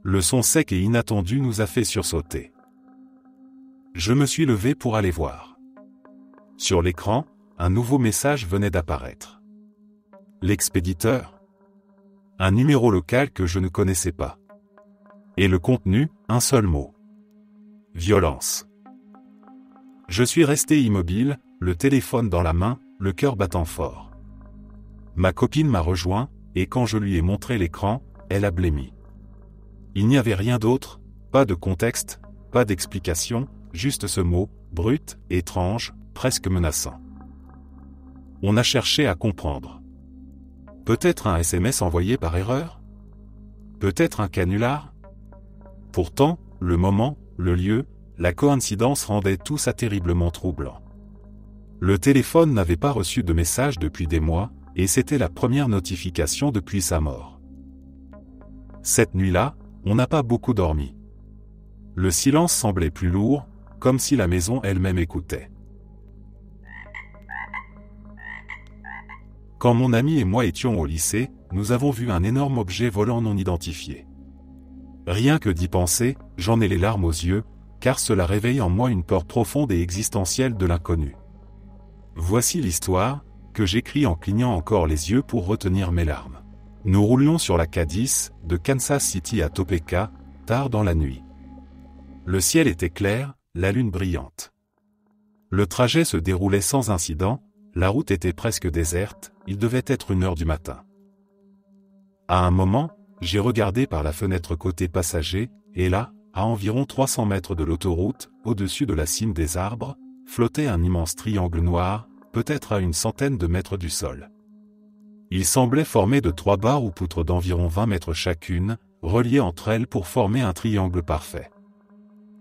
Le son sec et inattendu nous a fait sursauter. Je me suis levé pour aller voir. Sur l'écran, un nouveau message venait d'apparaître. L'expéditeur. Un numéro local que je ne connaissais pas. Et le contenu, un seul mot. Violence. Je suis resté immobile, le téléphone dans la main, le cœur battant fort. Ma copine m'a rejoint, et quand je lui ai montré l'écran, elle a blêmi. Il n'y avait rien d'autre, pas de contexte, pas d'explication, juste ce mot, brut, étrange, presque menaçant. On a cherché à comprendre. Peut-être un SMS envoyé par erreur ? Peut-être un canular ? Pourtant, le moment, le lieu, la coïncidence rendaient tout ça terriblement troublant. Le téléphone n'avait pas reçu de message depuis des mois, et c'était la première notification depuis sa mort. Cette nuit-là, on n'a pas beaucoup dormi. Le silence semblait plus lourd, comme si la maison elle-même écoutait. Quand mon ami et moi étions au lycée, nous avons vu un énorme objet volant non identifié. Rien que d'y penser, j'en ai les larmes aux yeux, car cela réveille en moi une peur profonde et existentielle de l'inconnu. Voici l'histoire, que j'écris en clignant encore les yeux pour retenir mes larmes. Nous roulions sur la K10, de Kansas City à Topeka, tard dans la nuit. Le ciel était clair, la lune brillante. Le trajet se déroulait sans incident, la route était presque déserte, il devait être 1 heure du matin. À un moment, j'ai regardé par la fenêtre côté passager, et là, à environ 300 mètres de l'autoroute, au-dessus de la cime des arbres, flottait un immense triangle noir, peut-être à une centaine de mètres du sol. Il semblait formé de 3 barres ou poutres d'environ 20 mètres chacune, reliées entre elles pour former un triangle parfait.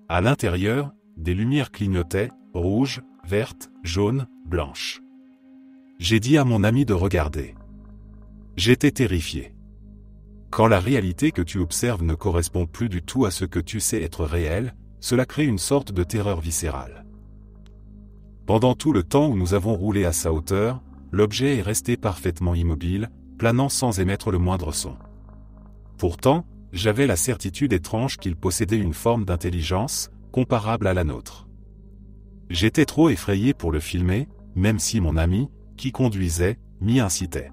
À l'intérieur, des lumières clignotaient, rouges, vertes, jaunes, blanches. J'ai dit à mon ami de regarder. J'étais terrifié. Quand la réalité que tu observes ne correspond plus du tout à ce que tu sais être réel, cela crée une sorte de terreur viscérale. Pendant tout le temps où nous avons roulé à sa hauteur, l'objet est resté parfaitement immobile, planant sans émettre le moindre son. Pourtant, j'avais la certitude étrange qu'il possédait une forme d'intelligence, comparable à la nôtre. J'étais trop effrayé pour le filmer, même si mon ami, qui conduisait, m'y incitait.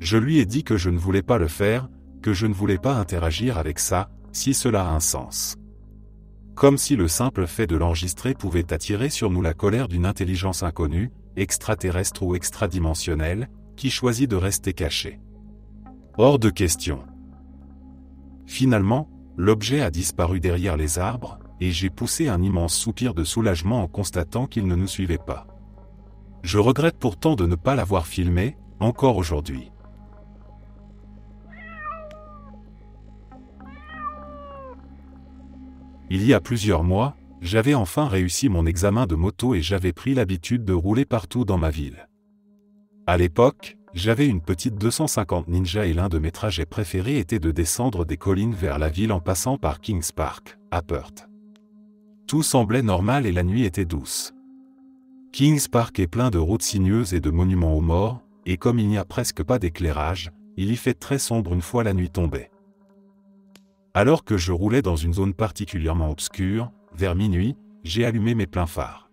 Je lui ai dit que je ne voulais pas le faire, que je ne voulais pas interagir avec ça, si cela a un sens. Comme si le simple fait de l'enregistrer pouvait attirer sur nous la colère d'une intelligence inconnue, extraterrestre ou extradimensionnelle, qui choisit de rester cachée. Hors de question. Finalement, l'objet a disparu derrière les arbres, et j'ai poussé un immense soupir de soulagement en constatant qu'il ne nous suivait pas. Je regrette pourtant de ne pas l'avoir filmé, encore aujourd'hui. Il y a plusieurs mois, j'avais enfin réussi mon examen de moto et j'avais pris l'habitude de rouler partout dans ma ville. À l'époque, j'avais une petite 250 Ninja et l'un de mes trajets préférés était de descendre des collines vers la ville en passant par Kings Park, à Perth. Tout semblait normal et la nuit était douce. Kings Park est plein de routes sinueuses et de monuments aux morts, et comme il n'y a presque pas d'éclairage, il y fait très sombre une fois la nuit tombée. Alors que je roulais dans une zone particulièrement obscure, vers minuit, j'ai allumé mes pleins phares.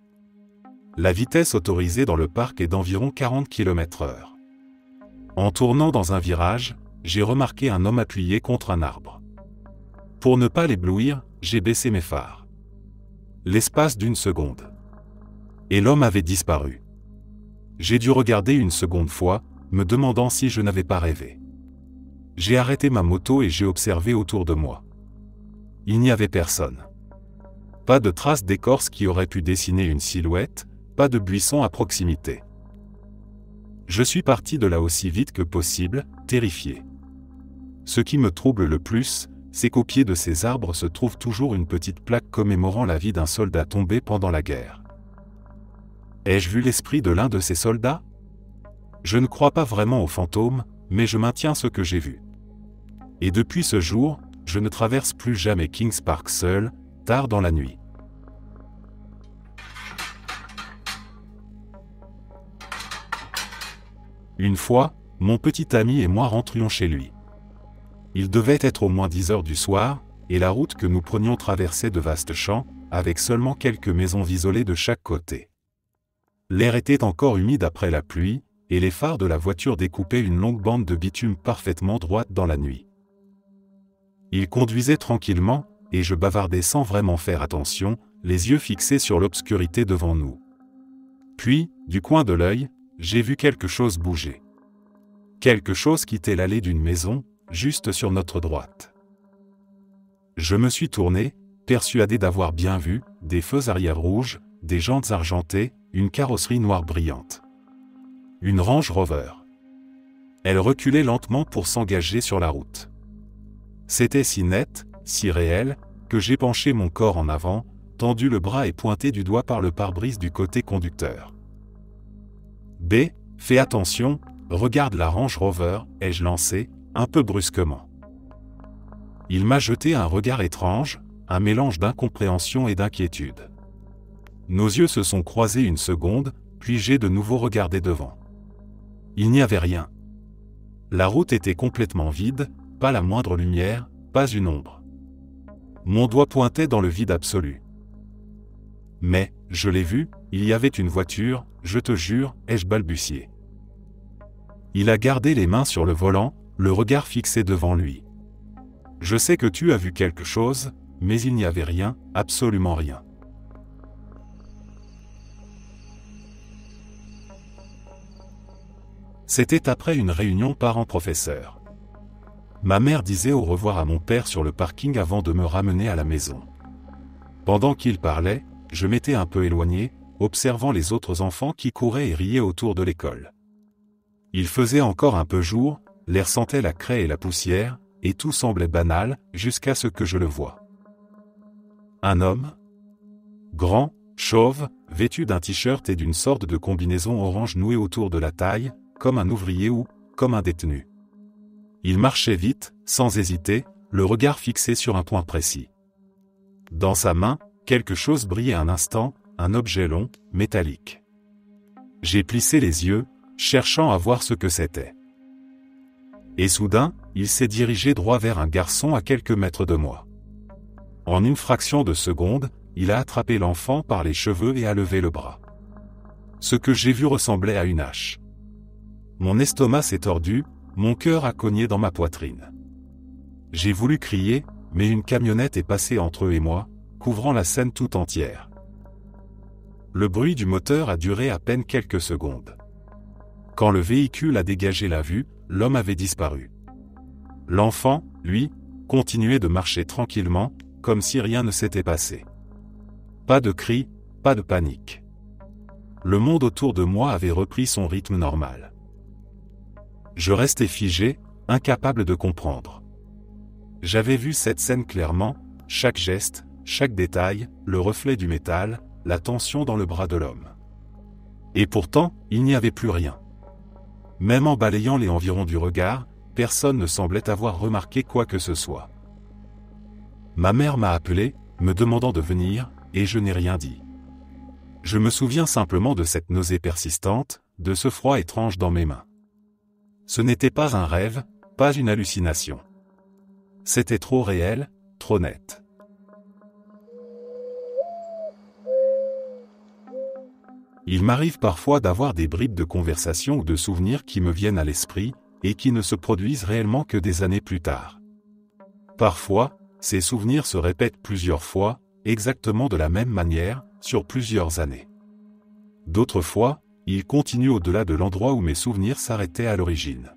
La vitesse autorisée dans le parc est d'environ 40 km/h. En tournant dans un virage, j'ai remarqué un homme appuyé contre un arbre. Pour ne pas l'éblouir, j'ai baissé mes phares. L'espace d'une seconde. Et l'homme avait disparu. J'ai dû regarder une seconde fois, me demandant si je n'avais pas rêvé. J'ai arrêté ma moto et j'ai observé autour de moi. Il n'y avait personne. Pas de traces d'écorce qui auraient pu dessiner une silhouette, pas de buisson à proximité. Je suis parti de là aussi vite que possible, terrifié. Ce qui me trouble le plus, c'est qu'au pied de ces arbres se trouve toujours une petite plaque commémorant la vie d'un soldat tombé pendant la guerre. Ai-je vu l'esprit de l'un de ces soldats? Je ne crois pas vraiment aux fantômes, mais je maintiens ce que j'ai vu. Et depuis ce jour, je ne traverse plus jamais Kings Park seul, tard dans la nuit. Une fois, mon petit ami et moi rentrions chez lui. Il devait être au moins 10 heures du soir, et la route que nous prenions traversait de vastes champs, avec seulement quelques maisons isolées de chaque côté. L'air était encore humide après la pluie, et les phares de la voiture découpaient une longue bande de bitume parfaitement droite dans la nuit. Il conduisait tranquillement, et je bavardais sans vraiment faire attention, les yeux fixés sur l'obscurité devant nous. Puis, du coin de l'œil, j'ai vu quelque chose bouger. Quelque chose quittait l'allée d'une maison, juste sur notre droite. Je me suis tourné, persuadé d'avoir bien vu, des feux arrière rouges, des jantes argentées, une carrosserie noire brillante. Une Range Rover. Elle reculait lentement pour s'engager sur la route. C'était si net, si réel, que j'ai penché mon corps en avant, tendu le bras et pointé du doigt par le pare-brise du côté conducteur. B, fais attention, regarde la Range Rover, ai-je lancé, un peu brusquement. Il m'a jeté un regard étrange, un mélange d'incompréhension et d'inquiétude. Nos yeux se sont croisés une seconde, puis j'ai de nouveau regardé devant. Il n'y avait rien. La route était complètement vide, pas la moindre lumière, pas une ombre. Mon doigt pointait dans le vide absolu. Mais, je l'ai vu, il y avait une voiture, je te jure, ai-je balbutié. Il a gardé les mains sur le volant, le regard fixé devant lui. Je sais que tu as vu quelque chose, mais il n'y avait rien, absolument rien. C'était après une réunion parents-professeurs. Ma mère disait au revoir à mon père sur le parking avant de me ramener à la maison. Pendant qu'il parlait, je m'étais un peu éloigné, observant les autres enfants qui couraient et riaient autour de l'école. Il faisait encore un peu jour, l'air sentait la craie et la poussière, et tout semblait banal, jusqu'à ce que je le voie. Un homme, grand, chauve, vêtu d'un t-shirt et d'une sorte de combinaison orange nouée autour de la taille, comme un ouvrier ou, comme un détenu. Il marchait vite, sans hésiter, le regard fixé sur un point précis. Dans sa main, quelque chose brillait un instant, un objet long, métallique. J'ai plissé les yeux, cherchant à voir ce que c'était. Et soudain, il s'est dirigé droit vers un garçon à quelques mètres de moi. En une fraction de seconde, il a attrapé l'enfant par les cheveux et a levé le bras. Ce que j'ai vu ressemblait à une hache. Mon estomac s'est tordu, mon cœur a cogné dans ma poitrine. J'ai voulu crier, mais une camionnette est passée entre eux et moi, couvrant la scène tout entière. Le bruit du moteur a duré à peine quelques secondes. Quand le véhicule a dégagé la vue, l'homme avait disparu. L'enfant, lui, continuait de marcher tranquillement, comme si rien ne s'était passé. Pas de cris, pas de panique. Le monde autour de moi avait repris son rythme normal. Je restais figé, incapable de comprendre. J'avais vu cette scène clairement, chaque geste, chaque détail, le reflet du métal, la tension dans le bras de l'homme. Et pourtant, il n'y avait plus rien. Même en balayant les environs du regard, personne ne semblait avoir remarqué quoi que ce soit. Ma mère m'a appelé, me demandant de venir, et je n'ai rien dit. Je me souviens simplement de cette nausée persistante, de ce froid étrange dans mes mains. Ce n'était pas un rêve, pas une hallucination. C'était trop réel, trop net. Il m'arrive parfois d'avoir des bribes de conversation ou de souvenirs qui me viennent à l'esprit, et qui ne se produisent réellement que des années plus tard. Parfois, ces souvenirs se répètent plusieurs fois, exactement de la même manière, sur plusieurs années. D'autres fois, ils continuent au-delà de l'endroit où mes souvenirs s'arrêtaient à l'origine.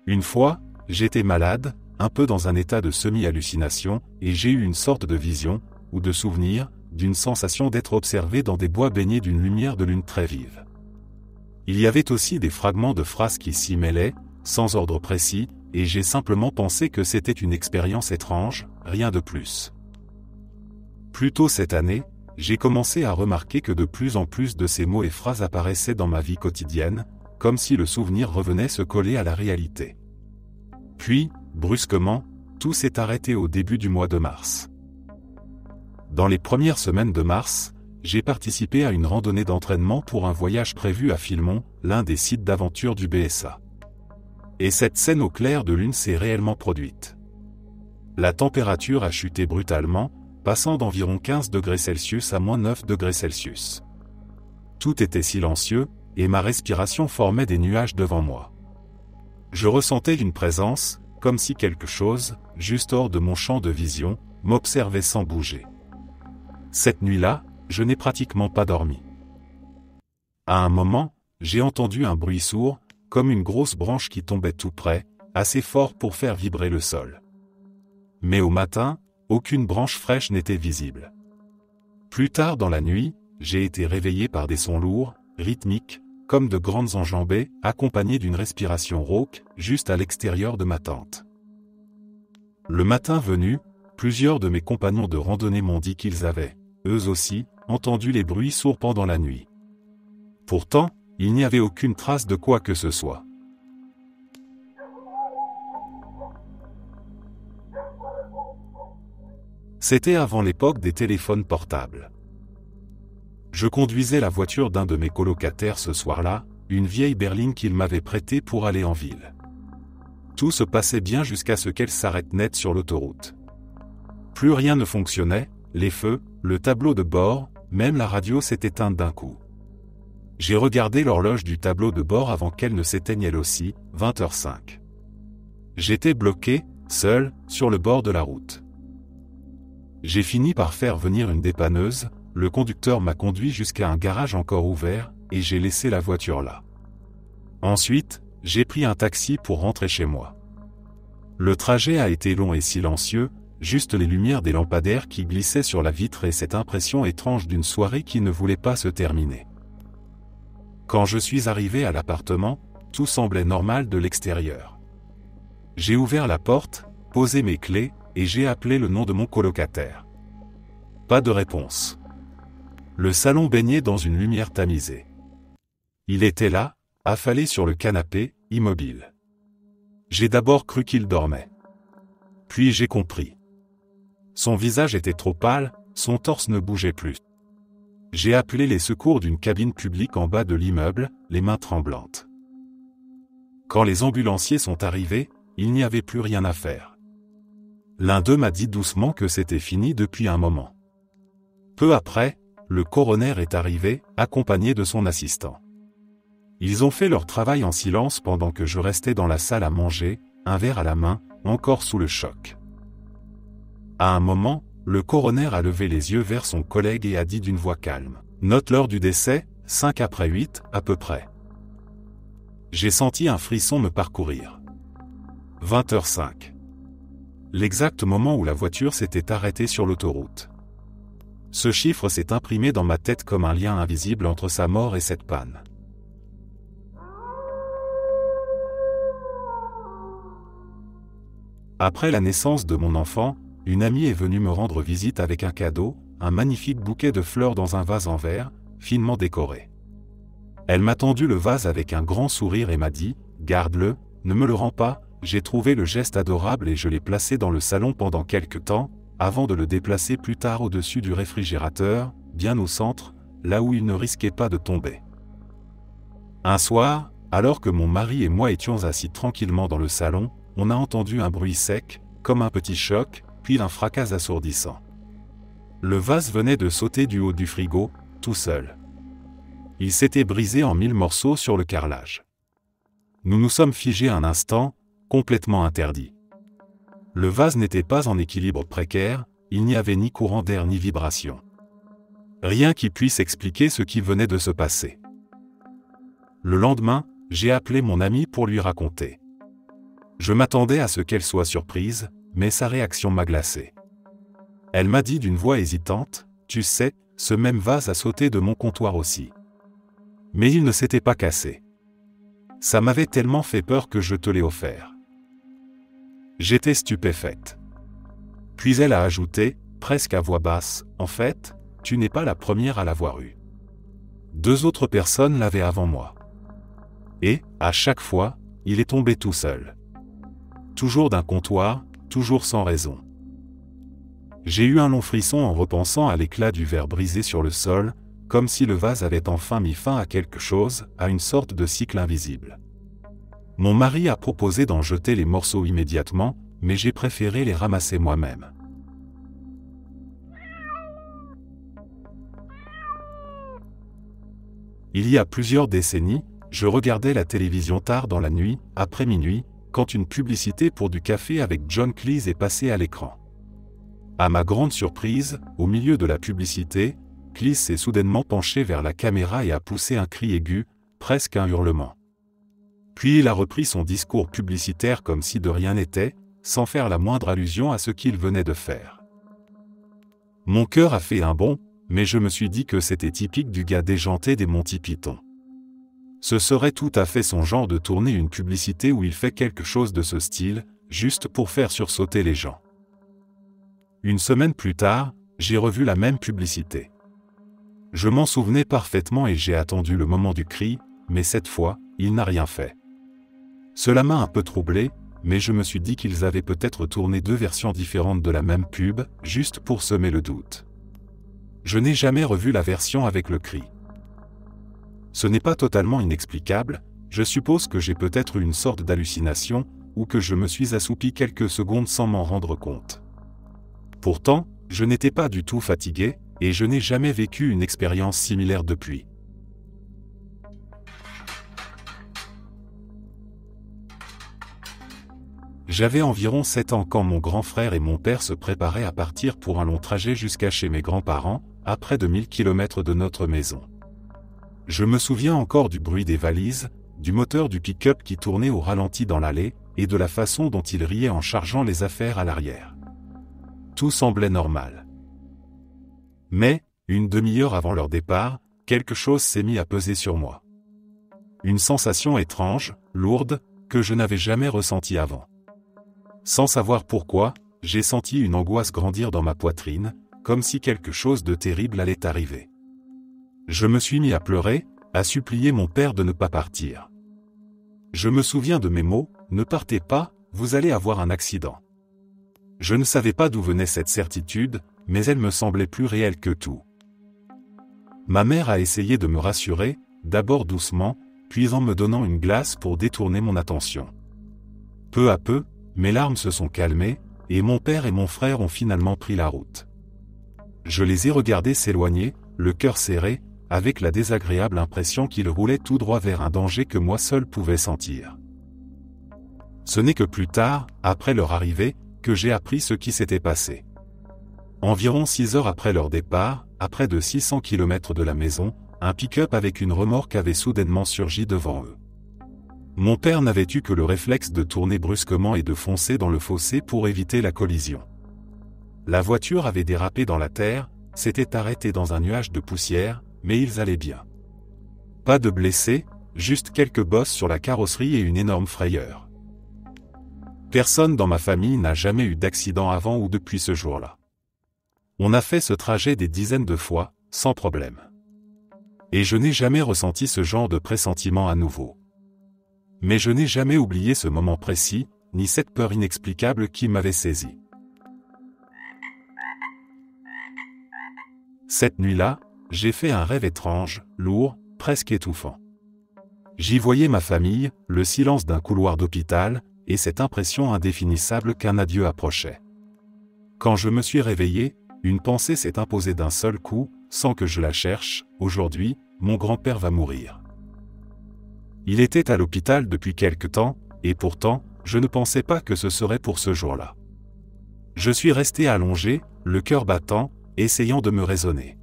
Une fois, j'étais malade, un peu dans un état de semi-hallucination, et j'ai eu une sorte de vision, ou de souvenir, d'une sensation d'être observé dans des bois baignés d'une lumière de lune très vive. Il y avait aussi des fragments de phrases qui s'y mêlaient, sans ordre précis, et j'ai simplement pensé que c'était une expérience étrange, rien de plus. Plus tôt cette année, j'ai commencé à remarquer que de plus en plus de ces mots et phrases apparaissaient dans ma vie quotidienne, comme si le souvenir revenait se coller à la réalité. Puis, brusquement, tout s'est arrêté au début du mois de mars. Dans les premières semaines de mars, j'ai participé à une randonnée d'entraînement pour un voyage prévu à Filmon, l'un des sites d'aventure du BSA. Et cette scène au clair de lune s'est réellement produite. La température a chuté brutalement, passant d'environ 15 degrés Celsius à moins 9 degrés Celsius. Tout était silencieux, et ma respiration formait des nuages devant moi. Je ressentais une présence, comme si quelque chose, juste hors de mon champ de vision, m'observait sans bouger. Cette nuit-là, je n'ai pratiquement pas dormi. À un moment, j'ai entendu un bruit sourd, comme une grosse branche qui tombait tout près, assez fort pour faire vibrer le sol. Mais au matin, aucune branche fraîche n'était visible. Plus tard dans la nuit, j'ai été réveillé par des sons lourds, rythmiques, comme de grandes enjambées, accompagnés d'une respiration rauque, juste à l'extérieur de ma tente. Le matin venu, plusieurs de mes compagnons de randonnée m'ont dit qu'ils avaient, eux aussi, entendu les bruits sourds pendant la nuit. Pourtant, il n'y avait aucune trace de quoi que ce soit. C'était avant l'époque des téléphones portables. Je conduisais la voiture d'un de mes colocataires ce soir-là, une vieille berline qu'il m'avait prêtée pour aller en ville. Tout se passait bien jusqu'à ce qu'elle s'arrête net sur l'autoroute. Plus rien ne fonctionnait, les feux, le tableau de bord, même la radio s'est éteinte d'un coup. J'ai regardé l'horloge du tableau de bord avant qu'elle ne s'éteigne elle aussi, 20h05. J'étais bloqué, seul, sur le bord de la route. J'ai fini par faire venir une dépanneuse, le conducteur m'a conduit jusqu'à un garage encore ouvert, et j'ai laissé la voiture là. Ensuite, j'ai pris un taxi pour rentrer chez moi. Le trajet a été long et silencieux, juste les lumières des lampadaires qui glissaient sur la vitre et cette impression étrange d'une soirée qui ne voulait pas se terminer. Quand je suis arrivé à l'appartement, tout semblait normal de l'extérieur. J'ai ouvert la porte, posé mes clés, et j'ai appelé le nom de mon colocataire. Pas de réponse. Le salon baignait dans une lumière tamisée. Il était là, affalé sur le canapé, immobile. J'ai d'abord cru qu'il dormait. Puis j'ai compris. Son visage était trop pâle, son torse ne bougeait plus. J'ai appelé les secours d'une cabine publique en bas de l'immeuble, les mains tremblantes. Quand les ambulanciers sont arrivés, il n'y avait plus rien à faire. L'un d'eux m'a dit doucement que c'était fini depuis un moment. Peu après, le coroner est arrivé, accompagné de son assistant. Ils ont fait leur travail en silence pendant que je restais dans la salle à manger, un verre à la main, encore sous le choc. À un moment, le coroner a levé les yeux vers son collègue et a dit d'une voix calme : « Note l'heure du décès, 5 après 8, à peu près. » J'ai senti un frisson me parcourir. 20h05. L'exact moment où la voiture s'était arrêtée sur l'autoroute. Ce chiffre s'est imprimé dans ma tête comme un lien invisible entre sa mort et cette panne. Après la naissance de mon enfant, une amie est venue me rendre visite avec un cadeau, un magnifique bouquet de fleurs dans un vase en verre, finement décoré. Elle m'a tendu le vase avec un grand sourire et m'a dit : « Garde-le, ne me le rends pas. » J'ai trouvé le geste adorable et je l'ai placé dans le salon pendant quelque temps, avant de le déplacer plus tard au-dessus du réfrigérateur, bien au centre, là où il ne risquait pas de tomber. Un soir, alors que mon mari et moi étions assis tranquillement dans le salon, on a entendu un bruit sec, comme un petit choc, puis un fracas assourdissant. Le vase venait de sauter du haut du frigo, tout seul. Il s'était brisé en 1000 morceaux sur le carrelage. Nous nous sommes figés un instant, complètement interdits. Le vase n'était pas en équilibre précaire, il n'y avait ni courant d'air ni vibration. Rien qui puisse expliquer ce qui venait de se passer. Le lendemain, j'ai appelé mon amie pour lui raconter. Je m'attendais à ce qu'elle soit surprise, mais sa réaction m'a glacé. Elle m'a dit d'une voix hésitante : « Tu sais, ce même vase a sauté de mon comptoir aussi. Mais il ne s'était pas cassé. Ça m'avait tellement fait peur que je te l'ai offert. » J'étais stupéfaite. Puis elle a ajouté, presque à voix basse : « En fait, tu n'es pas la première à l'avoir eu. 2 autres personnes l'avaient avant moi. Et, à chaque fois, il est tombé tout seul. Toujours d'un comptoir, toujours sans raison. » J'ai eu un long frisson en repensant à l'éclat du verre brisé sur le sol, comme si le vase avait enfin mis fin à quelque chose, à une sorte de cycle invisible. Mon mari a proposé d'en jeter les morceaux immédiatement, mais j'ai préféré les ramasser moi-même. Il y a plusieurs décennies, je regardais la télévision tard dans la nuit, après minuit, quand une publicité pour du café avec John Cleese est passée à l'écran. À ma grande surprise, au milieu de la publicité, Cleese s'est soudainement penché vers la caméra et a poussé un cri aigu, presque un hurlement. Puis il a repris son discours publicitaire comme si de rien n'était, sans faire la moindre allusion à ce qu'il venait de faire. Mon cœur a fait un bond, mais je me suis dit que c'était typique du gars déjanté des Monty Python. Ce serait tout à fait son genre de tourner une publicité où il fait quelque chose de ce style, juste pour faire sursauter les gens. Une semaine plus tard, j'ai revu la même publicité. Je m'en souvenais parfaitement et j'ai attendu le moment du cri, mais cette fois, il n'a rien fait. Cela m'a un peu troublé, mais je me suis dit qu'ils avaient peut-être tourné 2 versions différentes de la même pub, juste pour semer le doute. Je n'ai jamais revu la version avec le cri. Ce n'est pas totalement inexplicable, je suppose que j'ai peut-être eu une sorte d'hallucination, ou que je me suis assoupi quelques secondes sans m'en rendre compte. Pourtant, je n'étais pas du tout fatigué, et je n'ai jamais vécu une expérience similaire depuis. J'avais environ 7 ans quand mon grand frère et mon père se préparaient à partir pour un long trajet jusqu'à chez mes grands-parents, à près de 1000 km de notre maison. Je me souviens encore du bruit des valises, du moteur du pick-up qui tournait au ralenti dans l'allée, et de la façon dont il riait en chargeant les affaires à l'arrière. Tout semblait normal. Mais, une demi-heure avant leur départ, quelque chose s'est mis à peser sur moi. Une sensation étrange, lourde, que je n'avais jamais ressentie avant. Sans savoir pourquoi, j'ai senti une angoisse grandir dans ma poitrine, comme si quelque chose de terrible allait arriver. Je me suis mis à pleurer, à supplier mon père de ne pas partir. Je me souviens de mes mots : « Ne partez pas, vous allez avoir un accident. » Je ne savais pas d'où venait cette certitude, mais elle me semblait plus réelle que tout. Ma mère a essayé de me rassurer, d'abord doucement, puis en me donnant une glace pour détourner mon attention. Peu à peu, mes larmes se sont calmées, et mon père et mon frère ont finalement pris la route. Je les ai regardés s'éloigner, le cœur serré, avec la désagréable impression qu'ils roulaient tout droit vers un danger que moi seul pouvais sentir. Ce n'est que plus tard, après leur arrivée, que j'ai appris ce qui s'était passé. Environ 6 heures après leur départ, à près de 600 km de la maison, un pick-up avec une remorque avait soudainement surgi devant eux. Mon père n'avait eu que le réflexe de tourner brusquement et de foncer dans le fossé pour éviter la collision. La voiture avait dérapé dans la terre, s'était arrêtée dans un nuage de poussière, mais ils allaient bien. Pas de blessés, juste quelques bosses sur la carrosserie et une énorme frayeur. Personne dans ma famille n'a jamais eu d'accident avant ou depuis ce jour-là. On a fait ce trajet des dizaines de fois, sans problème. Et je n'ai jamais ressenti ce genre de pressentiment à nouveau. Mais je n'ai jamais oublié ce moment précis, ni cette peur inexplicable qui m'avait saisi. Cette nuit-là, j'ai fait un rêve étrange, lourd, presque étouffant. J'y voyais ma famille, le silence d'un couloir d'hôpital, et cette impression indéfinissable qu'un adieu approchait. Quand je me suis réveillé, une pensée s'est imposée d'un seul coup, sans que je la cherche. Aujourd'hui, mon grand-père va mourir. Il était à l'hôpital depuis quelque temps, et pourtant, je ne pensais pas que ce serait pour ce jour-là. Je suis resté allongé, le cœur battant, essayant de me raisonner.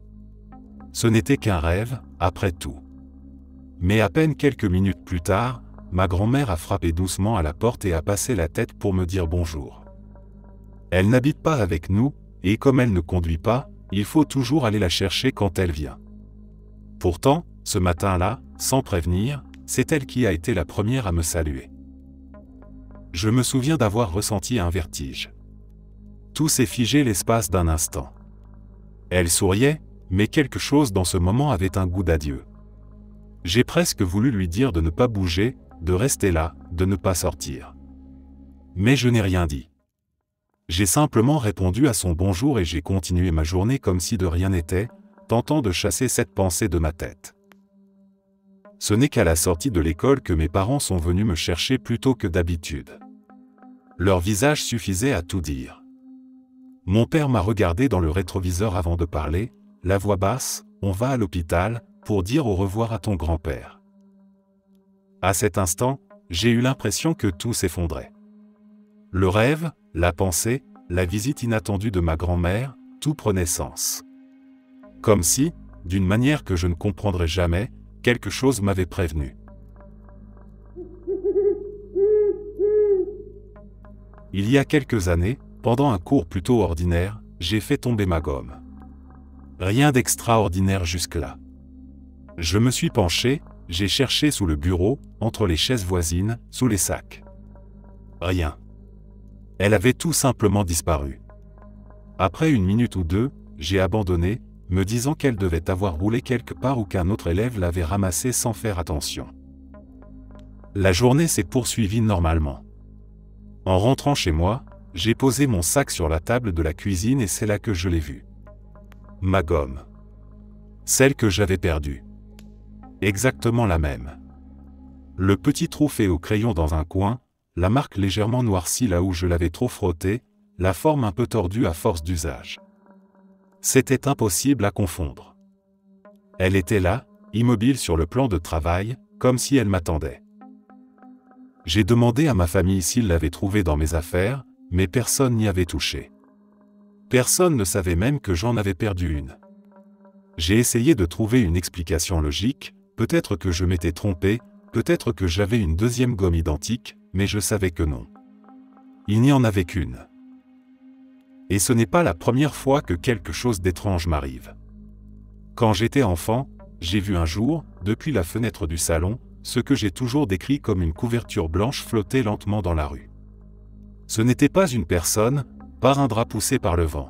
Ce n'était qu'un rêve, après tout. Mais à peine quelques minutes plus tard, ma grand-mère a frappé doucement à la porte et a passé la tête pour me dire bonjour. Elle n'habite pas avec nous, et comme elle ne conduit pas, il faut toujours aller la chercher quand elle vient. Pourtant, ce matin-là, sans prévenir, c'est elle qui a été la première à me saluer. Je me souviens d'avoir ressenti un vertige. Tout s'est figé l'espace d'un instant. Elle souriait, mais quelque chose dans ce moment avait un goût d'adieu. J'ai presque voulu lui dire de ne pas bouger, de rester là, de ne pas sortir. Mais je n'ai rien dit. J'ai simplement répondu à son bonjour et j'ai continué ma journée comme si de rien n'était, tentant de chasser cette pensée de ma tête. Ce n'est qu'à la sortie de l'école que mes parents sont venus me chercher plus tôt que d'habitude. Leur visage suffisait à tout dire. Mon père m'a regardé dans le rétroviseur avant de parler, la voix basse, « On va à l'hôpital, pour dire au revoir à ton grand-père. » À cet instant, j'ai eu l'impression que tout s'effondrait. Le rêve, la pensée, la visite inattendue de ma grand-mère, tout prenait sens. Comme si, d'une manière que je ne comprendrai jamais, quelque chose m'avait prévenu. Il y a quelques années, pendant un cours plutôt ordinaire, j'ai fait tomber ma gomme. Rien d'extraordinaire jusque-là. Je me suis penché, j'ai cherché sous le bureau, entre les chaises voisines, sous les sacs. Rien. Elle avait tout simplement disparu. Après une minute ou deux, j'ai abandonné, me disant qu'elle devait avoir roulé quelque part ou qu'un autre élève l'avait ramassée sans faire attention. La journée s'est poursuivie normalement. En rentrant chez moi, j'ai posé mon sac sur la table de la cuisine et c'est là que je l'ai vue. Ma gomme. Celle que j'avais perdue. Exactement la même. Le petit trou fait au crayon dans un coin, la marque légèrement noircie là où je l'avais trop frottée, la forme un peu tordue à force d'usage. C'était impossible à confondre. Elle était là, immobile sur le plan de travail, comme si elle m'attendait. J'ai demandé à ma famille s'ils l'avaient trouvée dans mes affaires, mais personne n'y avait touché. Personne ne savait même que j'en avais perdu une. J'ai essayé de trouver une explication logique, peut-être que je m'étais trompé, peut-être que j'avais une deuxième gomme identique, mais je savais que non. Il n'y en avait qu'une. Et ce n'est pas la première fois que quelque chose d'étrange m'arrive. Quand j'étais enfant, j'ai vu un jour, depuis la fenêtre du salon, ce que j'ai toujours décrit comme une couverture blanche flotter lentement dans la rue. Ce n'était pas une personne, pas un drap poussé par le vent.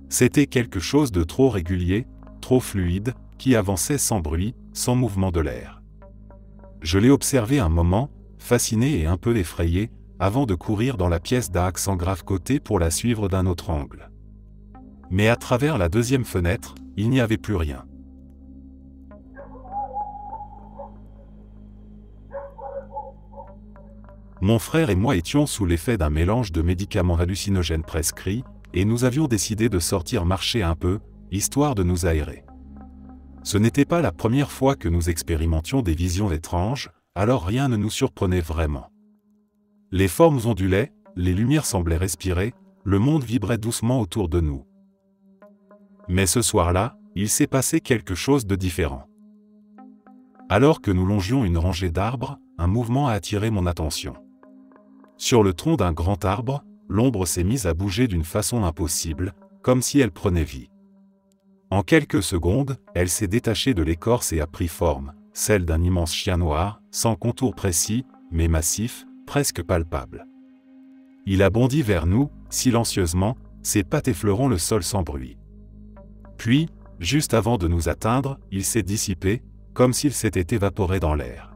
C'était quelque chose de trop régulier, trop fluide, qui avançait sans bruit, sans mouvement de l'air. Je l'ai observé un moment, fasciné et un peu effrayé, avant de courir dans la pièce d'un accent grave côté pour la suivre d'un autre angle. Mais à travers la deuxième fenêtre, il n'y avait plus rien. Mon frère et moi étions sous l'effet d'un mélange de médicaments hallucinogènes prescrits, et nous avions décidé de sortir marcher un peu, histoire de nous aérer. Ce n'était pas la première fois que nous expérimentions des visions étranges, alors rien ne nous surprenait vraiment. Les formes ondulaient, les lumières semblaient respirer, le monde vibrait doucement autour de nous. Mais ce soir-là, il s'est passé quelque chose de différent. Alors que nous longions une rangée d'arbres, un mouvement a attiré mon attention. Sur le tronc d'un grand arbre, l'ombre s'est mise à bouger d'une façon impossible, comme si elle prenait vie. En quelques secondes, elle s'est détachée de l'écorce et a pris forme, celle d'un immense chien noir, sans contour précis, mais massif, presque palpable. Il a bondi vers nous, silencieusement, ses pattes effleurant le sol sans bruit. Puis, juste avant de nous atteindre, il s'est dissipé, comme s'il s'était évaporé dans l'air.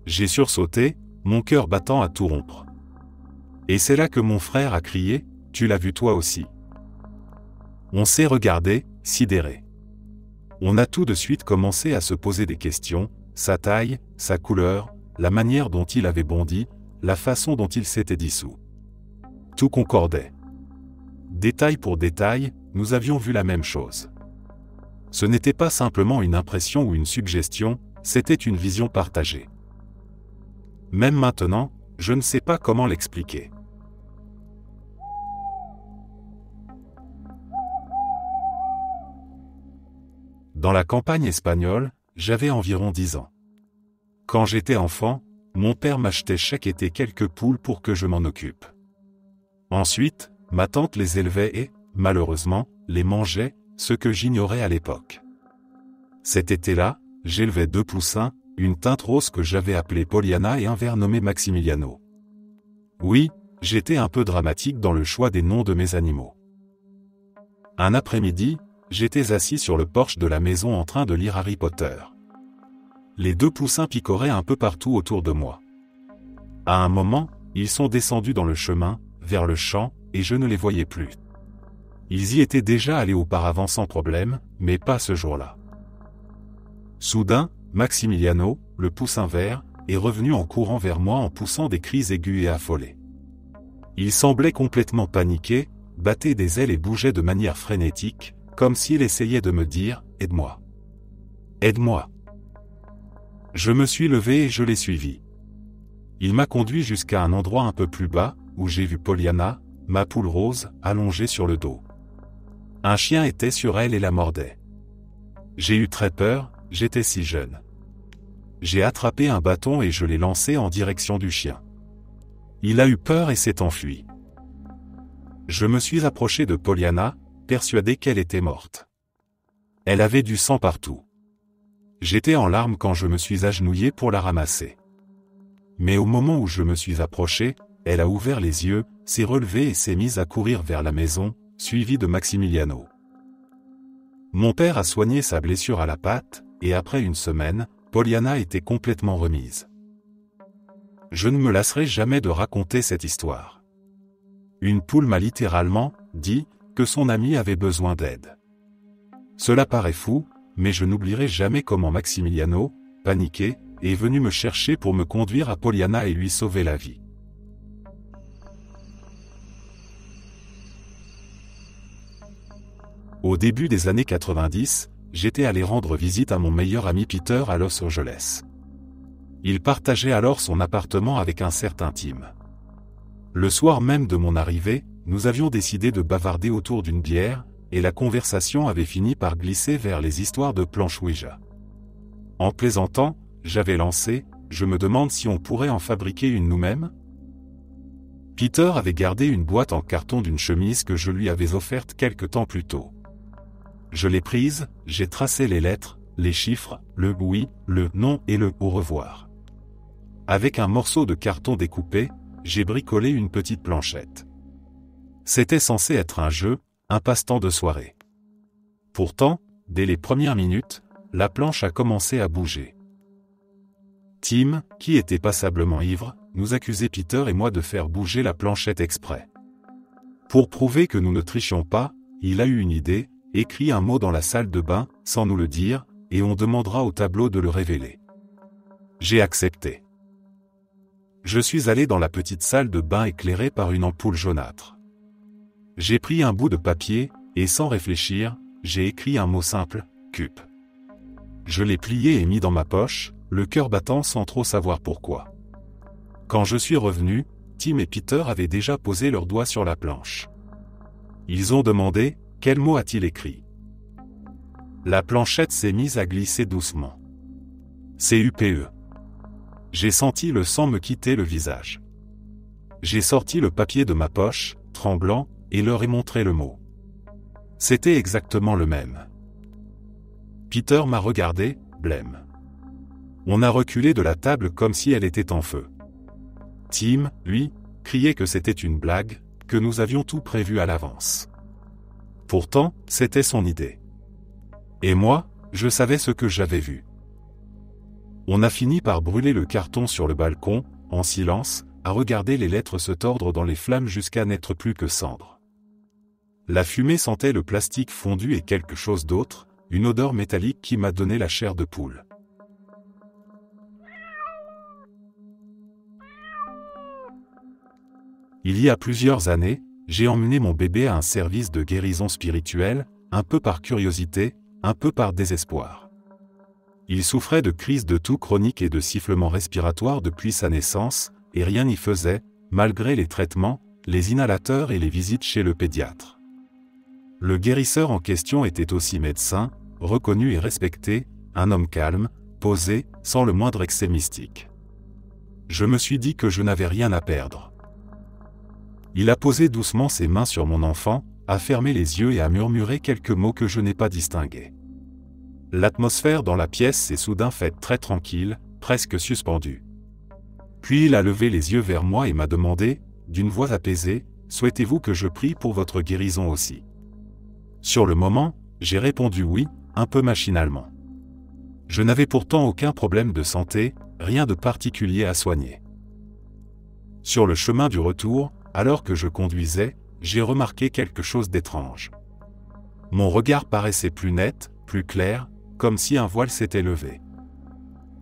J'ai sursauté, mon cœur battant à tout rompre. Et c'est là que mon frère a crié « Tu l'as vu toi aussi ?» On s'est regardé, sidéré. On a tout de suite commencé à se poser des questions, sa taille, sa couleur, la manière dont il avait bondi, la façon dont il s'était dissous. Tout concordait. Détail pour détail, nous avions vu la même chose. Ce n'était pas simplement une impression ou une suggestion, c'était une vision partagée. Même maintenant, je ne sais pas comment l'expliquer. Dans la campagne espagnole, j'avais environ 10 ans. Quand j'étais enfant, mon père m'achetait chaque été quelques poules pour que je m'en occupe. Ensuite, ma tante les élevait et, malheureusement, les mangeait, ce que j'ignorais à l'époque. Cet été-là, j'élevais 2 poussins, une teinte rose que j'avais appelée Poliana et un vert nommé Maximiliano. Oui, j'étais un peu dramatique dans le choix des noms de mes animaux. Un après-midi, j'étais assis sur le porche de la maison en train de lire Harry Potter. Les 2 poussins picoraient un peu partout autour de moi. À un moment, ils sont descendus dans le chemin, vers le champ, et je ne les voyais plus. Ils y étaient déjà allés auparavant sans problème, mais pas ce jour-là. Soudain, Maximiliano, le poussin vert, est revenu en courant vers moi en poussant des cris aigus et affolés. Il semblait complètement paniqué, battait des ailes et bougeait de manière frénétique, comme s'il essayait de me dire « Aide-moi. Aide-moi ». Je me suis levé et je l'ai suivi. Il m'a conduit jusqu'à un endroit un peu plus bas, où j'ai vu Poliana, ma poule rose, allongée sur le dos. Un chien était sur elle et la mordait. J'ai eu très peur, j'étais si jeune. J'ai attrapé un bâton et je l'ai lancé en direction du chien. Il a eu peur et s'est enfui. Je me suis approché de Poliana, persuadé qu'elle était morte. Elle avait du sang partout. J'étais en larmes quand je me suis agenouillé pour la ramasser. Mais au moment où je me suis approché, elle a ouvert les yeux, s'est relevée et s'est mise à courir vers la maison, suivie de Maximiliano. Mon père a soigné sa blessure à la patte, et après une semaine, Poliana était complètement remise. Je ne me lasserai jamais de raconter cette histoire. Une poule m'a littéralement dit que son ami avait besoin d'aide. Cela paraît fou, mais je n'oublierai jamais comment Maximiliano, paniqué, est venu me chercher pour me conduire à Poliana et lui sauver la vie. Au début des années 90, j'étais allé rendre visite à mon meilleur ami Peter à Los Angeles. Il partageait alors son appartement avec un certain Tim. Le soir même de mon arrivée, nous avions décidé de bavarder autour d'une bière, et la conversation avait fini par glisser vers les histoires de planches Ouija. En plaisantant, j'avais lancé « Je me demande si on pourrait en fabriquer une nous-mêmes ?» Peter avait gardé une boîte en carton d'une chemise que je lui avais offerte quelque temps plus tôt. Je l'ai prise, j'ai tracé les lettres, les chiffres, le oui, le non et le au revoir. Avec un morceau de carton découpé, j'ai bricolé une petite planchette. C'était censé être un jeu, un passe-temps de soirée. Pourtant, dès les premières minutes, la planche a commencé à bouger. Tim, qui était passablement ivre, nous accusait Peter et moi de faire bouger la planchette exprès. Pour prouver que nous ne trichions pas, il a eu une idée, écrit un mot dans la salle de bain, sans nous le dire, et on demandera au tableau de le révéler. J'ai accepté. Je suis allé dans la petite salle de bain éclairée par une ampoule jaunâtre. J'ai pris un bout de papier, et sans réfléchir, j'ai écrit un mot simple, CUP. Je l'ai plié et mis dans ma poche, le cœur battant sans trop savoir pourquoi. Quand je suis revenu, Tim et Peter avaient déjà posé leurs doigts sur la planche. Ils ont demandé, quel mot a-t-il écrit? La planchette s'est mise à glisser doucement. CUPE. J'ai senti le sang me quitter le visage. J'ai sorti le papier de ma poche, tremblant, et leur ai montré le mot. C'était exactement le même. Peter m'a regardé, blême. On a reculé de la table comme si elle était en feu. Tim, lui, criait que c'était une blague, que nous avions tout prévu à l'avance. Pourtant, c'était son idée. Et moi, je savais ce que j'avais vu. On a fini par brûler le carton sur le balcon, en silence, à regarder les lettres se tordre dans les flammes jusqu'à n'être plus que cendres. La fumée sentait le plastique fondu et quelque chose d'autre, une odeur métallique qui m'a donné la chair de poule. Il y a plusieurs années, j'ai emmené mon bébé à un service de guérison spirituelle, un peu par curiosité, un peu par désespoir. Il souffrait de crises de toux chroniques et de sifflements respiratoires depuis sa naissance, et rien n'y faisait, malgré les traitements, les inhalateurs et les visites chez le pédiatre. Le guérisseur en question était aussi médecin, reconnu et respecté, un homme calme, posé, sans le moindre excès mystique. Je me suis dit que je n'avais rien à perdre. Il a posé doucement ses mains sur mon enfant, a fermé les yeux et a murmuré quelques mots que je n'ai pas distingués. L'atmosphère dans la pièce s'est soudain faite très tranquille, presque suspendue. Puis il a levé les yeux vers moi et m'a demandé, d'une voix apaisée, « Souhaitez-vous que je prie pour votre guérison aussi ?» Sur le moment, j'ai répondu oui, un peu machinalement. Je n'avais pourtant aucun problème de santé, rien de particulier à soigner. Sur le chemin du retour, alors que je conduisais, j'ai remarqué quelque chose d'étrange. Mon regard paraissait plus net, plus clair, comme si un voile s'était levé.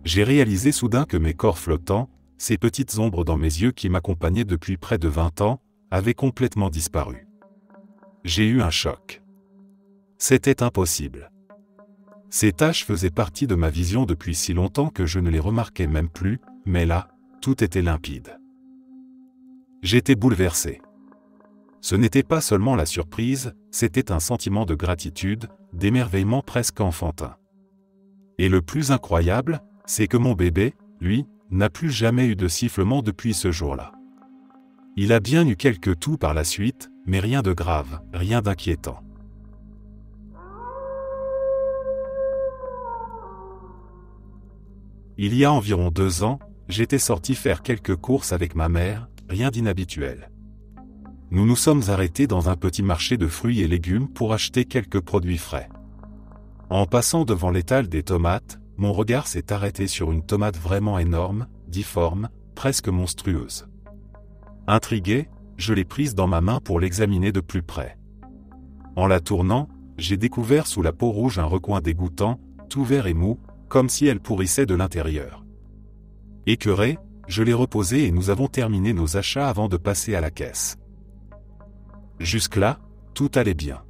J'ai réalisé soudain que mes corps flottants, ces petites ombres dans mes yeux qui m'accompagnaient depuis près de 20 ans, avaient complètement disparu. J'ai eu un choc. C'était impossible. Ces taches faisaient partie de ma vision depuis si longtemps que je ne les remarquais même plus, mais là, tout était limpide. J'étais bouleversé. Ce n'était pas seulement la surprise, c'était un sentiment de gratitude, d'émerveillement presque enfantin. Et le plus incroyable, c'est que mon bébé, lui, n'a plus jamais eu de sifflement depuis ce jour-là. Il a bien eu quelques toux par la suite, mais rien de grave, rien d'inquiétant. Il y a environ 2 ans, j'étais sorti faire quelques courses avec ma mère, rien d'inhabituel. Nous nous sommes arrêtés dans un petit marché de fruits et légumes pour acheter quelques produits frais. En passant devant l'étal des tomates, mon regard s'est arrêté sur une tomate vraiment énorme, difforme, presque monstrueuse. Intrigué, je l'ai prise dans ma main pour l'examiner de plus près. En la tournant, j'ai découvert sous la peau rouge un recoin dégoûtant, tout vert et mou, comme si elle pourrissait de l'intérieur. Écœuré, je l'ai reposée et nous avons terminé nos achats avant de passer à la caisse. Jusque-là, tout allait bien.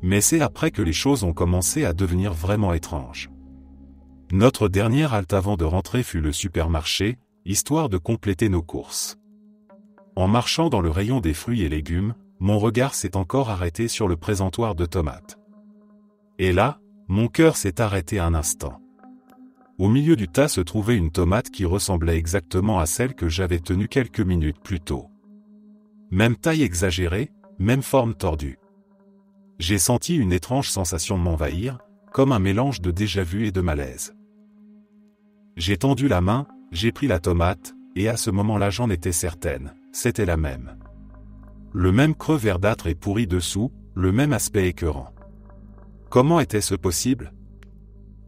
Mais c'est après que les choses ont commencé à devenir vraiment étranges. Notre dernière halte avant de rentrer fut le supermarché, histoire de compléter nos courses. En marchant dans le rayon des fruits et légumes, mon regard s'est encore arrêté sur le présentoir de tomates. Et là, mon cœur s'est arrêté un instant. Au milieu du tas se trouvait une tomate qui ressemblait exactement à celle que j'avais tenue quelques minutes plus tôt. Même taille exagérée, même forme tordue. J'ai senti une étrange sensation m'envahir, comme un mélange de déjà-vu et de malaise. J'ai tendu la main, j'ai pris la tomate, et à ce moment-là j'en étais certaine, c'était la même. Le même creux verdâtre et pourri dessous, le même aspect écœurant. Comment était-ce possible ?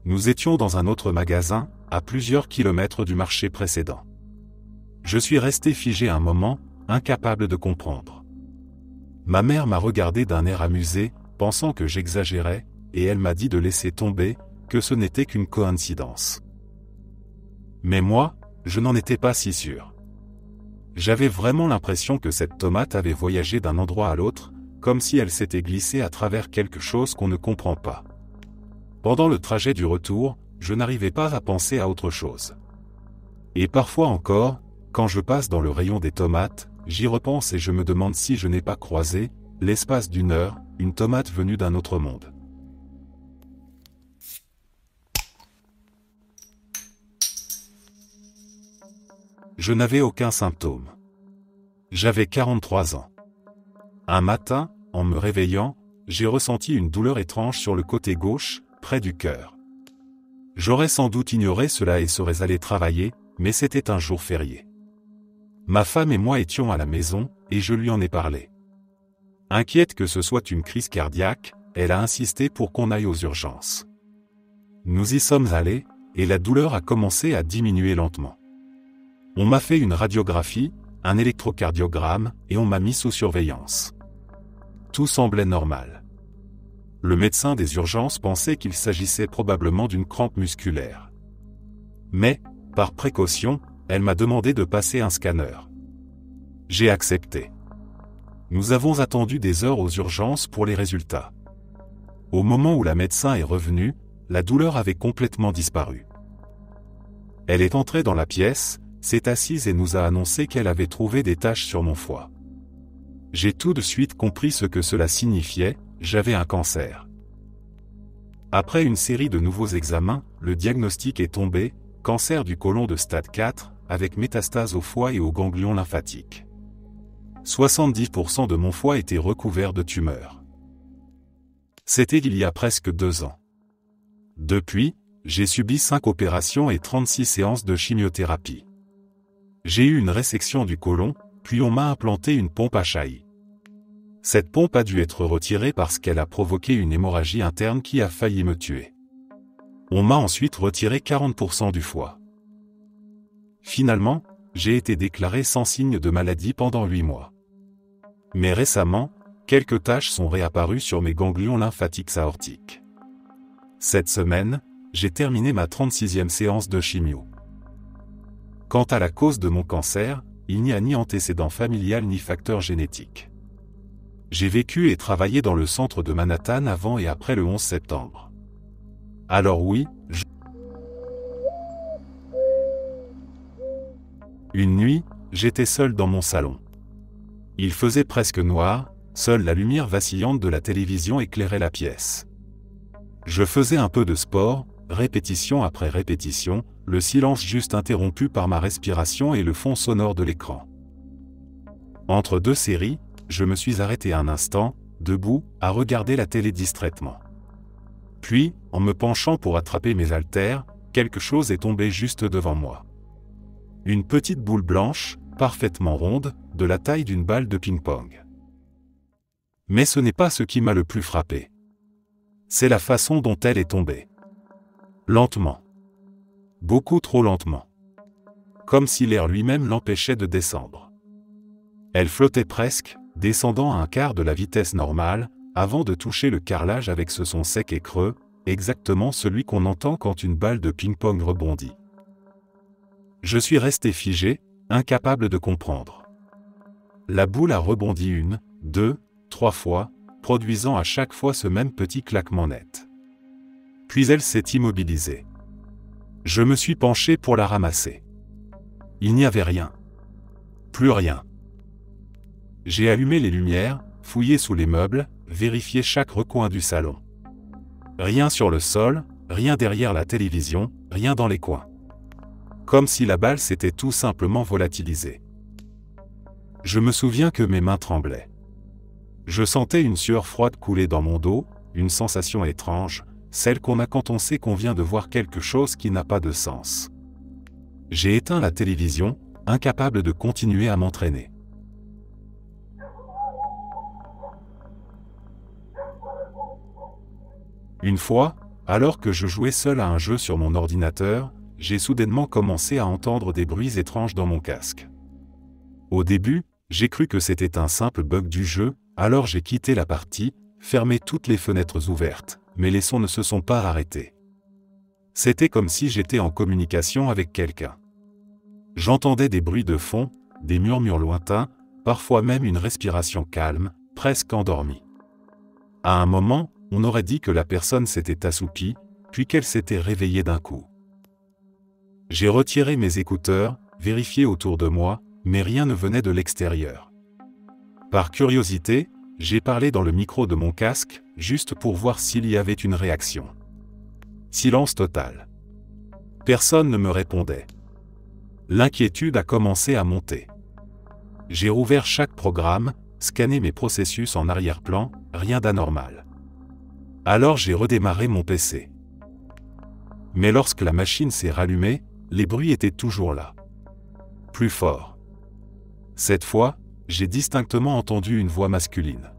Nous étions dans un autre magasin, à plusieurs kilomètres du marché précédent. Je suis resté figé un moment, incapable de comprendre. Ma mère m'a regardé d'un air amusé, pensant que j'exagérais, et elle m'a dit de laisser tomber, que ce n'était qu'une coïncidence. Mais moi, je n'en étais pas si sûr. J'avais vraiment l'impression que cette tomate avait voyagé d'un endroit à l'autre, comme si elle s'était glissée à travers quelque chose qu'on ne comprend pas. Pendant le trajet du retour, je n'arrivais pas à penser à autre chose. Et parfois encore, quand je passe dans le rayon des tomates, j'y repense et je me demande si je n'ai pas croisé, l'espace d'une heure, une tomate venue d'un autre monde. Je n'avais aucun symptôme. J'avais 43 ans. Un matin, en me réveillant, j'ai ressenti une douleur étrange sur le côté gauche, près du cœur. J'aurais sans doute ignoré cela et serais allé travailler, mais c'était un jour férié. Ma femme et moi étions à la maison, et je lui en ai parlé. Inquiète que ce soit une crise cardiaque, elle a insisté pour qu'on aille aux urgences. Nous y sommes allés, et la douleur a commencé à diminuer lentement. On m'a fait une radiographie, un électrocardiogramme, et on m'a mis sous surveillance. Tout semblait normal. Le médecin des urgences pensait qu'il s'agissait probablement d'une crampe musculaire. Mais, par précaution, elle m'a demandé de passer un scanner. J'ai accepté. Nous avons attendu des heures aux urgences pour les résultats. Au moment où la médecin est revenue, la douleur avait complètement disparu. Elle est entrée dans la pièce, s'est assise et nous a annoncé qu'elle avait trouvé des taches sur mon foie. J'ai tout de suite compris ce que cela signifiait, j'avais un cancer. Après une série de nouveaux examens, le diagnostic est tombé, cancer du côlon de stade 4, avec métastase au foie et aux ganglions lymphatiques. 70% de mon foie était recouvert de tumeurs. C'était il y a presque 2 ans. Depuis, j'ai subi 5 opérations et 36 séances de chimiothérapie. J'ai eu une résection du côlon, puis on m'a implanté une pompe HAI. Cette pompe a dû être retirée parce qu'elle a provoqué une hémorragie interne qui a failli me tuer. On m'a ensuite retiré 40% du foie. Finalement, j'ai été déclaré sans signe de maladie pendant 8 mois. Mais récemment, quelques taches sont réapparues sur mes ganglions lymphatiques aortiques. Cette semaine, j'ai terminé ma 36e séance de chimio. Quant à la cause de mon cancer, il n'y a ni antécédent familial ni facteur génétique. J'ai vécu et travaillé dans le centre de Manhattan avant et après le 11 septembre. Alors oui, Une nuit, j'étais seul dans mon salon. Il faisait presque noir, seule la lumière vacillante de la télévision éclairait la pièce. Je faisais un peu de sport, répétition après répétition, le silence juste interrompu par ma respiration et le fond sonore de l'écran. Entre 2 séries, je me suis arrêté un instant, debout, à regarder la télé distraitement. Puis, en me penchant pour attraper mes haltères, quelque chose est tombé juste devant moi. Une petite boule blanche, parfaitement ronde, de la taille d'une balle de ping-pong. Mais ce n'est pas ce qui m'a le plus frappé. C'est la façon dont elle est tombée. Lentement. Beaucoup trop lentement. Comme si l'air lui-même l'empêchait de descendre. Elle flottait presque, descendant à un quart de la vitesse normale, avant de toucher le carrelage avec ce son sec et creux, exactement celui qu'on entend quand une balle de ping-pong rebondit. Je suis resté figé, incapable de comprendre. La boule a rebondi 1, 2, 3 fois, produisant à chaque fois ce même petit claquement net. Puis elle s'est immobilisée. Je me suis penché pour la ramasser. Il n'y avait rien. Plus rien. J'ai allumé les lumières, fouillé sous les meubles, vérifié chaque recoin du salon. Rien sur le sol, rien derrière la télévision, rien dans les coins. Comme si la balle s'était tout simplement volatilisée. Je me souviens que mes mains tremblaient. Je sentais une sueur froide couler dans mon dos, une sensation étrange, celle qu'on a quand on sait qu'on vient de voir quelque chose qui n'a pas de sens. J'ai éteint la télévision, incapable de continuer à m'entraîner. Une fois, alors que je jouais seul à un jeu sur mon ordinateur, j'ai soudainement commencé à entendre des bruits étranges dans mon casque. Au début, j'ai cru que c'était un simple bug du jeu, alors j'ai quitté la partie, fermé toutes les fenêtres ouvertes, mais les sons ne se sont pas arrêtés. C'était comme si j'étais en communication avec quelqu'un. J'entendais des bruits de fond, des murmures lointains, parfois même une respiration calme, presque endormie. À un moment, on aurait dit que la personne s'était assoupie, puis qu'elle s'était réveillée d'un coup. J'ai retiré mes écouteurs, vérifié autour de moi, mais rien ne venait de l'extérieur. Par curiosité, j'ai parlé dans le micro de mon casque, juste pour voir s'il y avait une réaction. Silence total. Personne ne me répondait. L'inquiétude a commencé à monter. J'ai rouvert chaque programme, scanné mes processus en arrière-plan, rien d'anormal. Alors j'ai redémarré mon PC. Mais lorsque la machine s'est rallumée, les bruits étaient toujours là. Plus fort. Cette fois, j'ai distinctement entendu une voix masculine.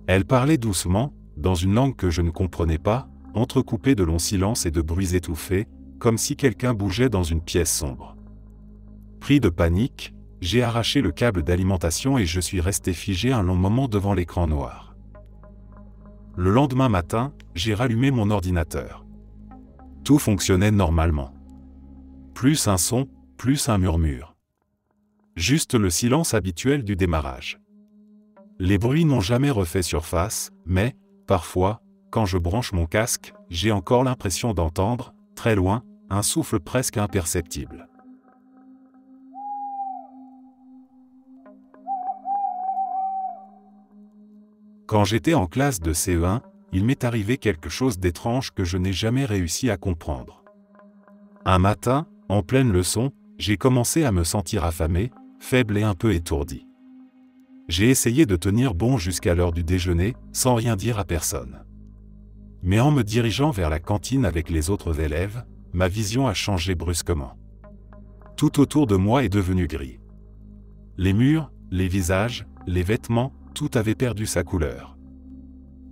Elle parlait doucement, dans une langue que je ne comprenais pas, entrecoupée de longs silences et de bruits étouffés, comme si quelqu'un bougeait dans une pièce sombre. Pris de panique, j'ai arraché le câble d'alimentation et je suis resté figé un long moment devant l'écran noir. Le lendemain matin, j'ai rallumé mon ordinateur. Tout fonctionnait normalement. Plus un son, plus un murmure. Juste le silence habituel du démarrage. Les bruits n'ont jamais refait surface, mais, parfois, quand je branche mon casque, j'ai encore l'impression d'entendre, très loin, un souffle presque imperceptible. Quand j'étais en classe de CE1, il m'est arrivé quelque chose d'étrange que je n'ai jamais réussi à comprendre. Un matin, en pleine leçon, j'ai commencé à me sentir affamé, faible et un peu étourdi. J'ai essayé de tenir bon jusqu'à l'heure du déjeuner, sans rien dire à personne. Mais en me dirigeant vers la cantine avec les autres élèves, ma vision a changé brusquement. Tout autour de moi est devenu gris. Les murs, les visages, les vêtements, tout avait perdu sa couleur.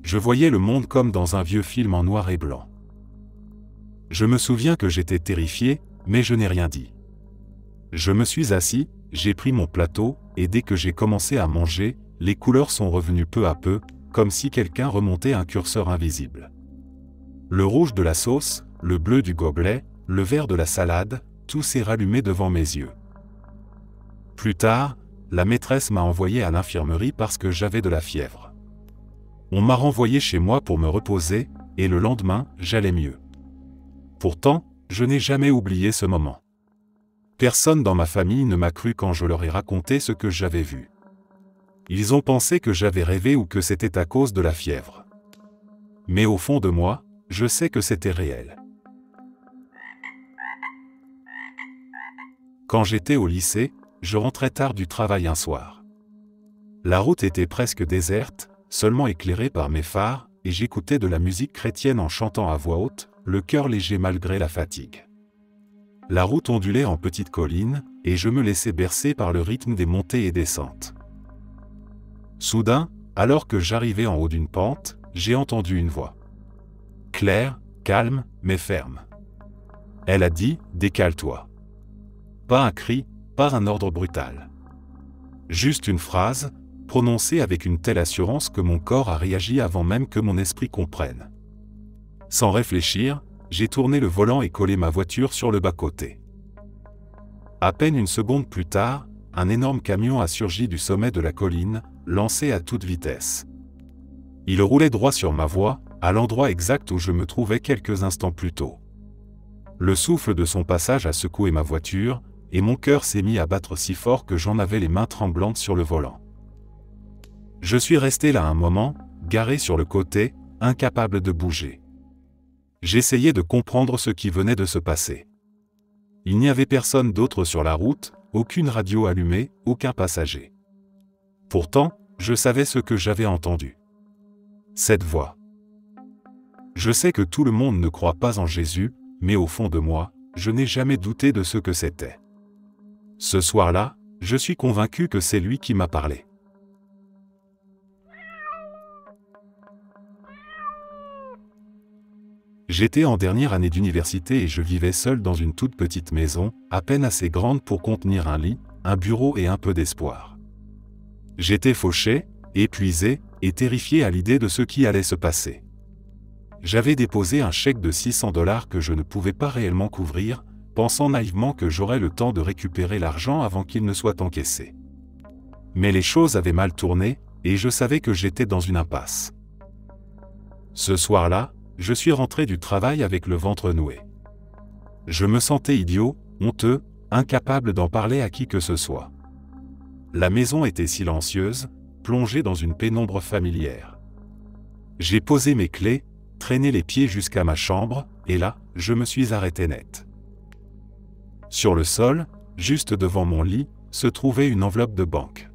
Je voyais le monde comme dans un vieux film en noir et blanc. Je me souviens que j'étais terrifié, mais je n'ai rien dit. Je me suis assis, j'ai pris mon plateau, et dès que j'ai commencé à manger, les couleurs sont revenues peu à peu, comme si quelqu'un remontait un curseur invisible. Le rouge de la sauce, le bleu du gobelet, le vert de la salade, tout s'est rallumé devant mes yeux. Plus tard, la maîtresse m'a envoyé à l'infirmerie parce que j'avais de la fièvre. On m'a renvoyé chez moi pour me reposer, et le lendemain, j'allais mieux. Pourtant, je n'ai jamais oublié ce moment. Personne dans ma famille ne m'a cru quand je leur ai raconté ce que j'avais vu. Ils ont pensé que j'avais rêvé ou que c'était à cause de la fièvre. Mais au fond de moi, je sais que c'était réel. Quand j'étais au lycée, je rentrais tard du travail un soir. La route était presque déserte, seulement éclairée par mes phares, et j'écoutais de la musique chrétienne en chantant à voix haute, le cœur léger malgré la fatigue. La route ondulait en petites collines, et je me laissais bercer par le rythme des montées et descentes. Soudain, alors que j'arrivais en haut d'une pente, j'ai entendu une voix. Claire, calme, mais ferme. Elle a dit « Décale-toi ». Pas un cri, pas un ordre brutal. Juste une phrase, prononcée avec une telle assurance que mon corps a réagi avant même que mon esprit comprenne. Sans réfléchir, j'ai tourné le volant et collé ma voiture sur le bas-côté. À peine une seconde plus tard, un énorme camion a surgi du sommet de la colline, lancé à toute vitesse. Il roulait droit sur ma voie, à l'endroit exact où je me trouvais quelques instants plus tôt. Le souffle de son passage a secoué ma voiture, et mon cœur s'est mis à battre si fort que j'en avais les mains tremblantes sur le volant. Je suis resté là un moment, garé sur le côté, incapable de bouger. J'essayais de comprendre ce qui venait de se passer. Il n'y avait personne d'autre sur la route, aucune radio allumée, aucun passager. Pourtant, je savais ce que j'avais entendu. Cette voix. Je sais que tout le monde ne croit pas en Jésus, mais au fond de moi, je n'ai jamais douté de ce que c'était. Ce soir-là, je suis convaincu que c'est lui qui m'a parlé. J'étais en dernière année d'université et je vivais seul dans une toute petite maison, à peine assez grande pour contenir un lit, un bureau et un peu d'espoir. J'étais fauché, épuisé, et terrifié à l'idée de ce qui allait se passer. J'avais déposé un chèque de $600 que je ne pouvais pas réellement couvrir, pensant naïvement que j'aurais le temps de récupérer l'argent avant qu'il ne soit encaissé. Mais les choses avaient mal tourné, et je savais que j'étais dans une impasse. Ce soir-là, je suis rentré du travail avec le ventre noué. Je me sentais idiot, honteux, incapable d'en parler à qui que ce soit. La maison était silencieuse, plongée dans une pénombre familière. J'ai posé mes clés, traîné les pieds jusqu'à ma chambre, et là, je me suis arrêté net. Sur le sol, juste devant mon lit, se trouvait une enveloppe de banque.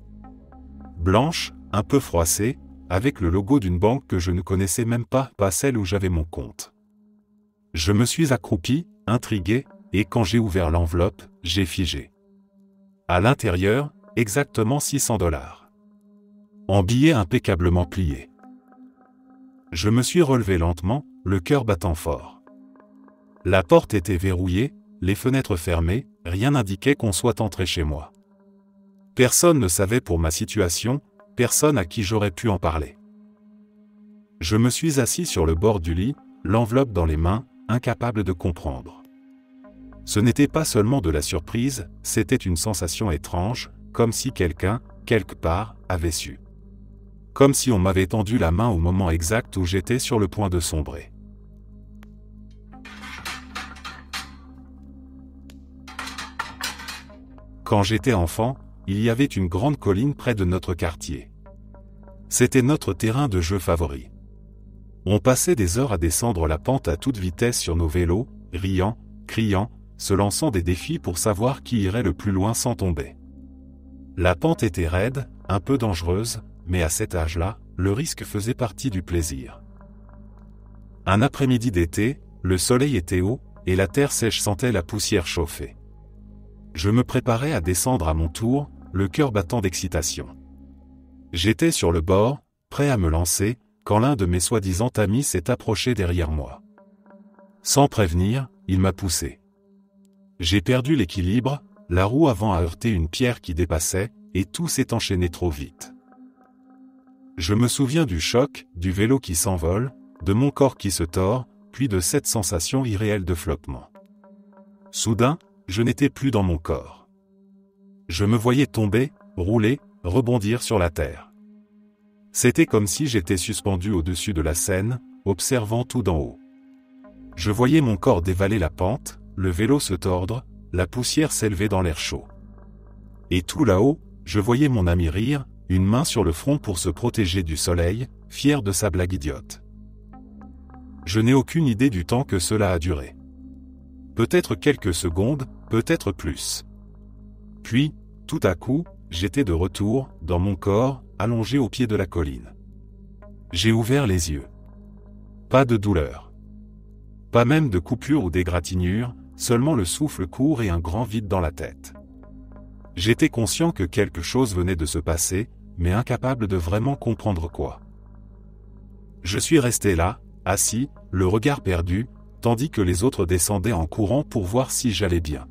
Blanche, un peu froissée, avec le logo d'une banque que je ne connaissais même pas celle où j'avais mon compte. Je me suis accroupi, intrigué, et quand j'ai ouvert l'enveloppe, j'ai figé. À l'intérieur, exactement 600 $. En billets impeccablement pliés. Je me suis relevé lentement, le cœur battant fort. La porte était verrouillée, les fenêtres fermées, rien n'indiquait qu'on soit entré chez moi. Personne ne savait pour ma situation, personne à qui j'aurais pu en parler. Je me suis assis sur le bord du lit, l'enveloppe dans les mains, incapable de comprendre. Ce n'était pas seulement de la surprise, c'était une sensation étrange, comme si quelqu'un, quelque part, avait su. Comme si on m'avait tendu la main au moment exact où j'étais sur le point de sombrer. Quand j'étais enfant, il y avait une grande colline près de notre quartier. C'était notre terrain de jeu favori. On passait des heures à descendre la pente à toute vitesse sur nos vélos, riant, criant, se lançant des défis pour savoir qui irait le plus loin sans tomber. La pente était raide, un peu dangereuse, mais à cet âge-là, le risque faisait partie du plaisir. Un après-midi d'été, le soleil était haut, et la terre sèche sentait la poussière chauffer. Je me préparais à descendre à mon tour, le cœur battant d'excitation. J'étais sur le bord, prêt à me lancer, quand l'un de mes soi-disant amis s'est approché derrière moi. Sans prévenir, il m'a poussé. J'ai perdu l'équilibre, la roue avant a heurté une pierre qui dépassait, et tout s'est enchaîné trop vite. Je me souviens du choc, du vélo qui s'envole, de mon corps qui se tord, puis de cette sensation irréelle de flottement. Soudain, je n'étais plus dans mon corps. Je me voyais tomber, rouler, rebondir sur la terre. C'était comme si j'étais suspendu au-dessus de la Seine, observant tout d'en haut. Je voyais mon corps dévaler la pente, le vélo se tordre, la poussière s'élever dans l'air chaud. Et tout là-haut, je voyais mon ami rire, une main sur le front pour se protéger du soleil, fier de sa blague idiote. Je n'ai aucune idée du temps que cela a duré. Peut-être quelques secondes, peut-être plus. Puis, tout à coup, j'étais de retour, dans mon corps, allongé au pied de la colline. J'ai ouvert les yeux. Pas de douleur. Pas même de coupure ou d'égratignure, seulement le souffle court et un grand vide dans la tête. J'étais conscient que quelque chose venait de se passer, mais incapable de vraiment comprendre quoi. Je suis resté là, assis, le regard perdu, tandis que les autres descendaient en courant pour voir si j'allais bien.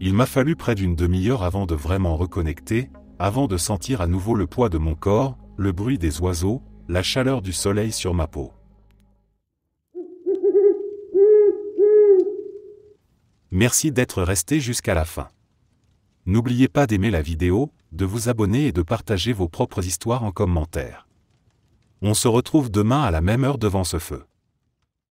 Il m'a fallu près d'une demi-heure avant de vraiment reconnecter, avant de sentir à nouveau le poids de mon corps, le bruit des oiseaux, la chaleur du soleil sur ma peau. Merci d'être resté jusqu'à la fin. N'oubliez pas d'aimer la vidéo, de vous abonner et de partager vos propres histoires en commentaire. On se retrouve demain à la même heure devant ce feu.